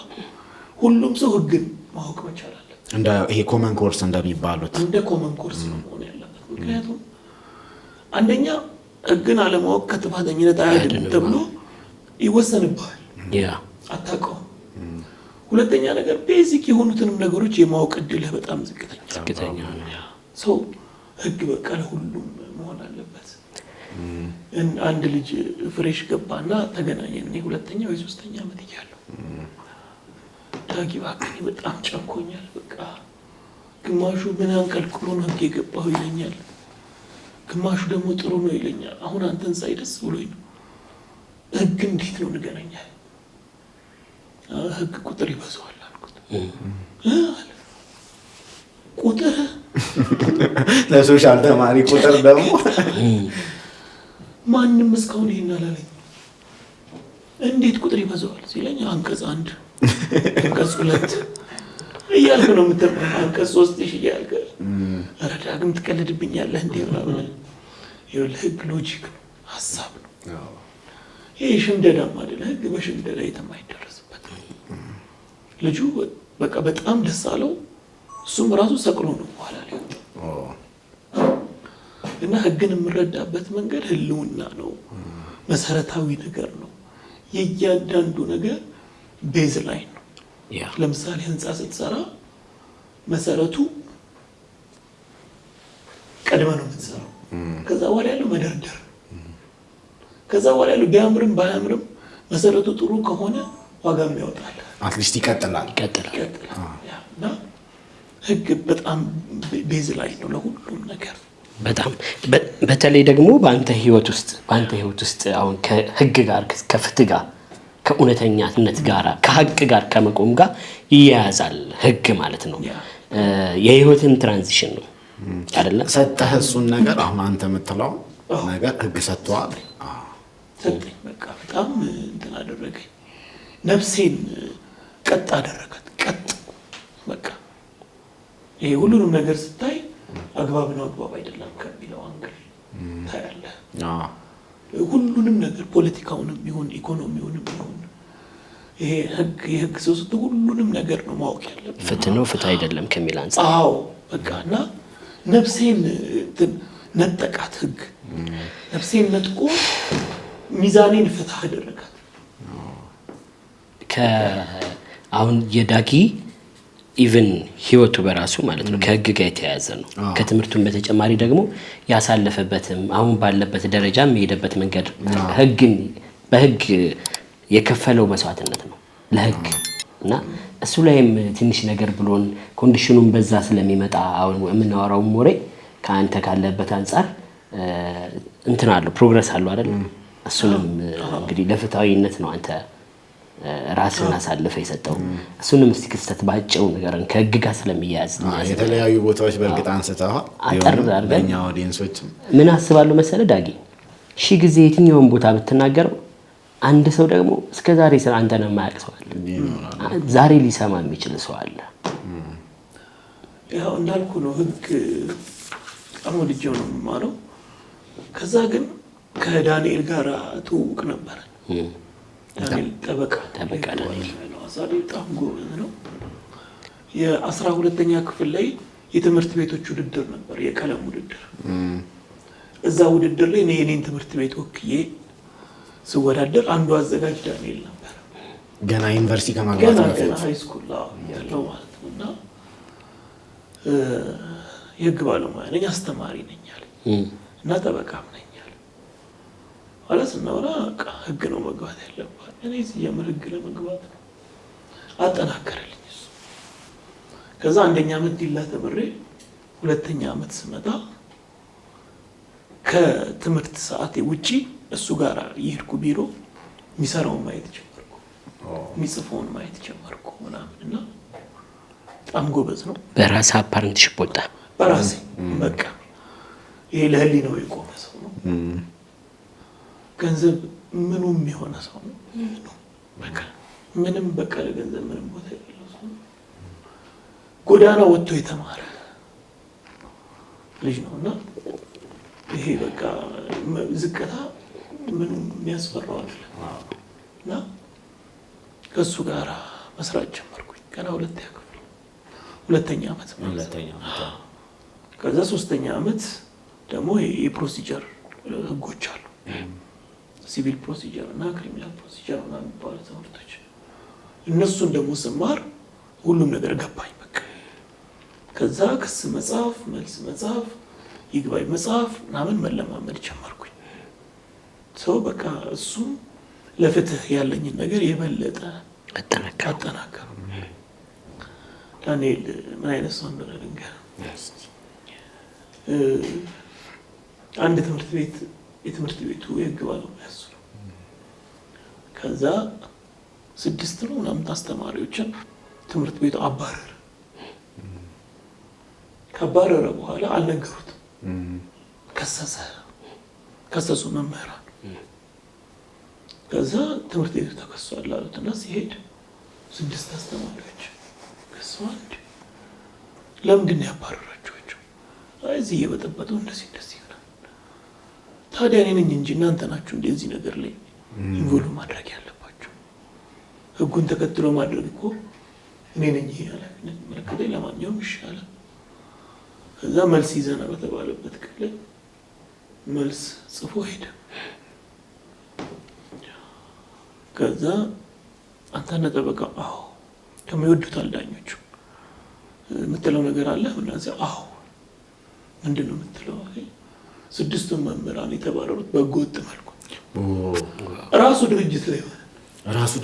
ሁሉም ሰው ህግን ማወቅ መቻል አለበት። እንደ ይሄ ኮመን ኮርስ እንደሚባሉት እንደ ኮመን ኮርስ ነው መሆን ያለበት። ምክንያቱም አንደኛ ህግን አለማወቅ ከጥፋተኝነት አያድንም ተብሎ ይወሰንብሃል፣ አታውቀውም። ሁለተኛ ነገር ቤዚክ የሆኑትንም ነገሮች የማወቅ እድልህ በጣም ዝቅተኛ ነው። ሰው ህግ በቃ ለሁሉም መሆን አለበት። አንድ ልጅ ፍሬሽ ገባና ተገናኘን። እኔ ሁለተኛ ወይ ሶስተኛ ዓመት እያለሁ ዳጊ እባክህ በጣም ጨንቆኛል፣ በቃ ግማሹ ምን አንቀልቅሎ ነው ህግ የገባሁ ይለኛል፣ ግማሹ ደግሞ ጥሩ ነው ይለኛል። አሁን አንተን ሳይ ደስ ብሎኝ ነው። ህግ እንዴት ነው ንገረኛል። ህግ ቁጥር ይበዛዋል አልኩት። ቁጥር ለሶሻል ተማሪ ቁጥር ደግሞ ማንም እስካሁን ይሄን አላለኝ። እንዴት ቁጥር ይበዛዋል ሲለኝ አንቀጽ 1 አንቀጽ 2 እያልክ ነው የምትጠራ፣ አንቀጽ 3 እያልክ ኧረ ዳግም ትቀልድብኛለህ እንዴ ምናምን። ይኸውልህ ህግ ሎጂክ ነው፣ ሀሳብ ነው። ይሄ ሽምደዳም አይደለ። ህግ በሽምደዳ የማይደረስበት ልጁ በቃ በጣም ደስ አለው። እሱም ራሱ ሰቅሎ ነው በኋላ ላይ እና ህግን የምረዳበት መንገድ ህልውና ነው፣ መሰረታዊ ነገር ነው። የእያንዳንዱ ነገር ቤዝ ላይ ነው። ለምሳሌ ህንፃ ስትሰራ መሰረቱ ቀድመ ነው የምትሰራው። ከዛ በኋላ ያለው መደርደር፣ ከዛ በኋላ ያለው ቢያምርም ባያምርም መሰረቱ ጥሩ ከሆነ ዋጋም ያወጣል፣ አትሊስት ይቀጥላል። እና ህግ በጣም ቤዝ ላይ ነው ለሁሉም ነገር። በጣም በተለይ ደግሞ በአንተ ህይወት ውስጥ አሁን ከህግ ጋር ከፍትህ ጋር ከእውነተኛነት ጋር ከሀቅ ጋር ከመቆም ጋር ይያያዛል ህግ ማለት ነው። የህይወትን ትራንዚሽን ነው አይደለም ሰጠህ እሱን ነገር አሁን አንተ የምትለው ነገር ህግ ሰጥቷል። ሰጠኝ በቃ በጣም እንትን አደረገኝ። ነፍሴን ቀጥ አደረጋት። ቀጥ በቃ ይሄ ሁሉንም ነገር ስታይ አግባብ ነው አግባብ አይደለም ከሚለው አንግል ታያለህ። ሁሉንም ነገር ፖለቲካውንም ይሁን ኢኮኖሚውንም ይሁን ይሄ የህግ ሰው ስትሆን ሁሉንም ነገር ነው ማወቅ ያለብህ። ፍትህ ነው ፍትህ አይደለም ከሚል አንፃር አዎ በቃ እና ነፍሴን ነጠቃት ህግ። ነፍሴን ነጥቆ ሚዛኔን ፍትህ አደረጋት። አሁን የዳጊ ኢቭን ህይወቱ በራሱ ማለት ነው ከህግ ጋር የተያያዘ ነው። ከትምህርቱም በተጨማሪ ደግሞ ያሳለፈበትም አሁን ባለበት ደረጃ የሚሄድበት መንገድ ህግን በህግ የከፈለው መስዋዕትነት ነው ለህግ እና እሱ ላይም ትንሽ ነገር ብሎን ኮንዲሽኑን በዛ ስለሚመጣ አሁን የምናወራው ሞሬ ከአንተ ካለበት አንፃር እንትን አለው ፕሮግረስ አለው አይደል? እሱንም እንግዲህ ለፍትሃዊነት ነው አንተ ራስን አሳልፈ የሰጠው። እሱንም እስቲ ክስተት ባጭው ነገርን ከህግ ጋር ስለሚያያዝ የተለያዩ ቦታዎች በእርግጥ አንስተዋል። አጠር አድርገን እኛ ኦዲየንሶች ምን አስባለሁ መሰለ ዳጊ ሺህ ጊዜ የትኛውን ቦታ ብትናገረው አንድ ሰው ደግሞ እስከ ዛሬ ስለ አንተ ነው የማያውቅ ሰው አለ፣ ዛሬ ሊሰማ የሚችል ሰው አለ። ያው እንዳልኩ ነው ህግ በጣም ወድጄው ነው የምማረው። ከዛ ግን ከዳንኤል ጋር ትውውቅ ነበረ። ዳንኤል ጠበቃ ዳንኤል አሳሪ በጣም ጎበዝ ነው። የ12ኛ ክፍል ላይ የትምህርት ቤቶች ውድድር ነበር፣ የቀለም ውድድር። እዛ ውድድር ላይ እኔ የኔን ትምህርት ቤት ወክዬ ስወዳደር አንዱ አዘጋጅ ዳንኤል ነበር። ገና ዩኒቨርሲቲ ከማግባት በፊት ገና ሃይ ስኩል ያለው ማለት ነው። እና የህግ ባለሙያ ነኝ አስተማሪ ነኝ አለ እና ጠበቃም ነኝ አለ። ኋላ ስናወራ ህግ ነው መግባት ያለባት። እኔ ሲጀምር ህግ ለመግባት ነው አጠናከረልኝ እሱ። ከዛ አንደኛ ዓመት ዲላ ተምሬ ሁለተኛ ዓመት ስመጣ ከትምህርት ሰዓቴ ውጪ እሱ ጋር ይሄድኩ ቢሮ የሚሰራውን ማየት ጀመርኩ፣ የሚጽፈውን ማየት ጀመርኩ ምናምን እና በጣም ጎበዝ ነው። በራስ አፓረንትሽፕ ወጣ በራሴ በቃ ይሄ ለህሊናው የቆመ ሰው ነው። ገንዘብ ምኑም የሆነ ሰው ነው። በቃ ምንም በቃ ለገንዘብ ምንም ቦታ የሌለው ሰው ነው። ጎዳና ወጥቶ የተማረ ልጅ ነው እና ይሄ በቃ ዝቅታ ምንም የሚያስፈራው አይደለም እና ከእሱ ጋር መስራት ጀመርኩኝ። ገና ሁለተኛ ዓመት ከዛ 3ኛ ዓመት ደግሞ የፕሮሲጀር ህጎች አሉ። ሲቪል ፕሮሲጀር እና ክሪሚናል ፕሮሲጀር እና የሚባሉ ትምህርቶች እነሱን ደግሞ ስማር ሁሉም ነገር ገባኝ በቃ። ከዛ ክስ መጽሐፍ፣ መልስ መጽሐፍ፣ ይግባኝ መጽሐፍ ምናምን መለማመድ ጀመርኩኝ። ሰው በቃ እሱ ለፍትህ ያለኝን ነገር የበለጠ አጠናከሩ። ዳንኤል ምን አይነት ሰው እንደሆነ ልንገርህ። አንድ የትምህርት ቤቱ የህግ ባለሙያ እሱ ነው። ከዛ 6 ነው ምናምን አስተማሪዎችን ትምህርት ቤቱ አባረረ። ከባረረ በኋላ አልነገሩትም። ከሰሱ መምህራን። ከዛ ትምህርት ቤቱ ተከሷል አሉትና ሲሄድ 6 አስተማሪዎች ከሷል። ለምንድን ነው ያባረራችኋቸው? እዚህ እየበጠበጡ እንደዚህ ይሆናል። ታዲያ እኔ ነኝ እንጂ እናንተ ናችሁ እንደዚህ ነገር ላይ ኢንቮልቭ ማድረግ ያለባቸው። ህጉን ተከትሎ ማድረግ እኮ እኔ ነኝ ኃላፊነት መለከተኝ። ለማንኛውም ይሻላል። ከዛ መልስ ይዘና በተባለበት ቀን ላይ መልስ ጽፎ ሄደ። ከዛ አንተና ጠበቃ አዎ ደግሞ ይወዱታል ዳኞቹ። የምትለው ነገር አለ ምናምን? አዎ ምንድን ነው የምትለው? 6ቱም መምህራን የተባረሩት በህገወጥ መልኩ ራሱ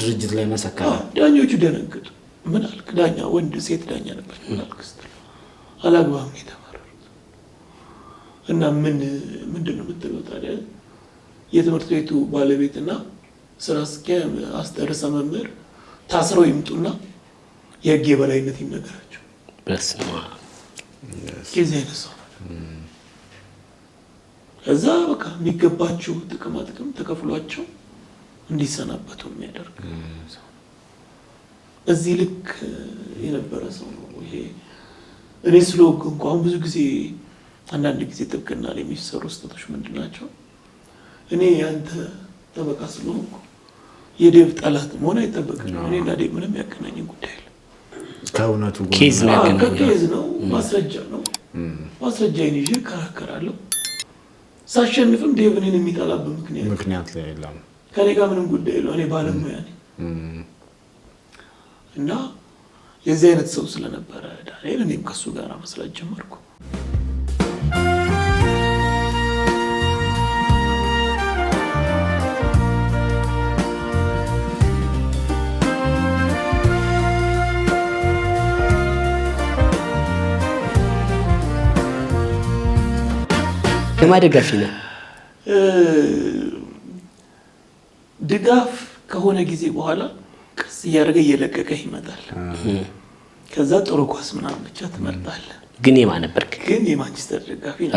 ድርጅት ላይ መሰከረ። ዳኞቹ ደነገጡ። ምን አልክ? ዳኛ ወንድ ሴት ዳኛ ነበር። ምን አልክ ስትል አላግባብ ነው የተባረሩት። እና ምንድን ነው የምትለው ታዲያ? የትምህርት ቤቱ ባለቤትና ስራ አስኪያጅ ርዕሰ መምህር ታስረው ይምጡና የህግ የበላይነት ይነገራቸው። ጊዜ አይነት ሰው እዛ በቃ የሚገባቸው ጥቅማ ጥቅም ተከፍሏቸው እንዲሰናበቱ የሚያደርግ እዚህ ልክ የነበረ ሰው ነው ይሄ። እኔ ስለወግ እንኳን ብዙ ጊዜ አንዳንድ ጊዜ ጥብቅና ላይ የሚሰሩ ስህተቶች ምንድን ናቸው? እኔ ያንተ ጠበቃ ስለሆንኩ የዴቭ ጠላት መሆን አይጠበቅም። እኔ እና ዴቭ ምንም ያገናኘን ጉዳይ የለም። ከእውነቱ ኬዝ ነው ያገናኘን። ኬዝ ነው፣ ማስረጃ ነው። ማስረጃዬን ይዤ እከራከራለሁ። ሳሸንፍም ዴቭ እኔን የሚጠላበት ምክንያት የለም። ከኔ ጋር ምንም ጉዳይ የለው። እኔ ባለሙያ ነኝ እና የዚህ አይነት ሰው ስለነበረ ዳንኤል እኔም ከሱ ጋር መስራት ጀመርኩ። የማደጋፊ ነው ድጋፍ ከሆነ ጊዜ በኋላ ቀስ እያደረገ እየለቀቀ ይመጣል። ከዛ ጥሩ ኳስ ምናምን ብቻ ትመርጣለህ። ግን የማን ነበርክ? ግን የማንቸስተር ደጋፊ ነው።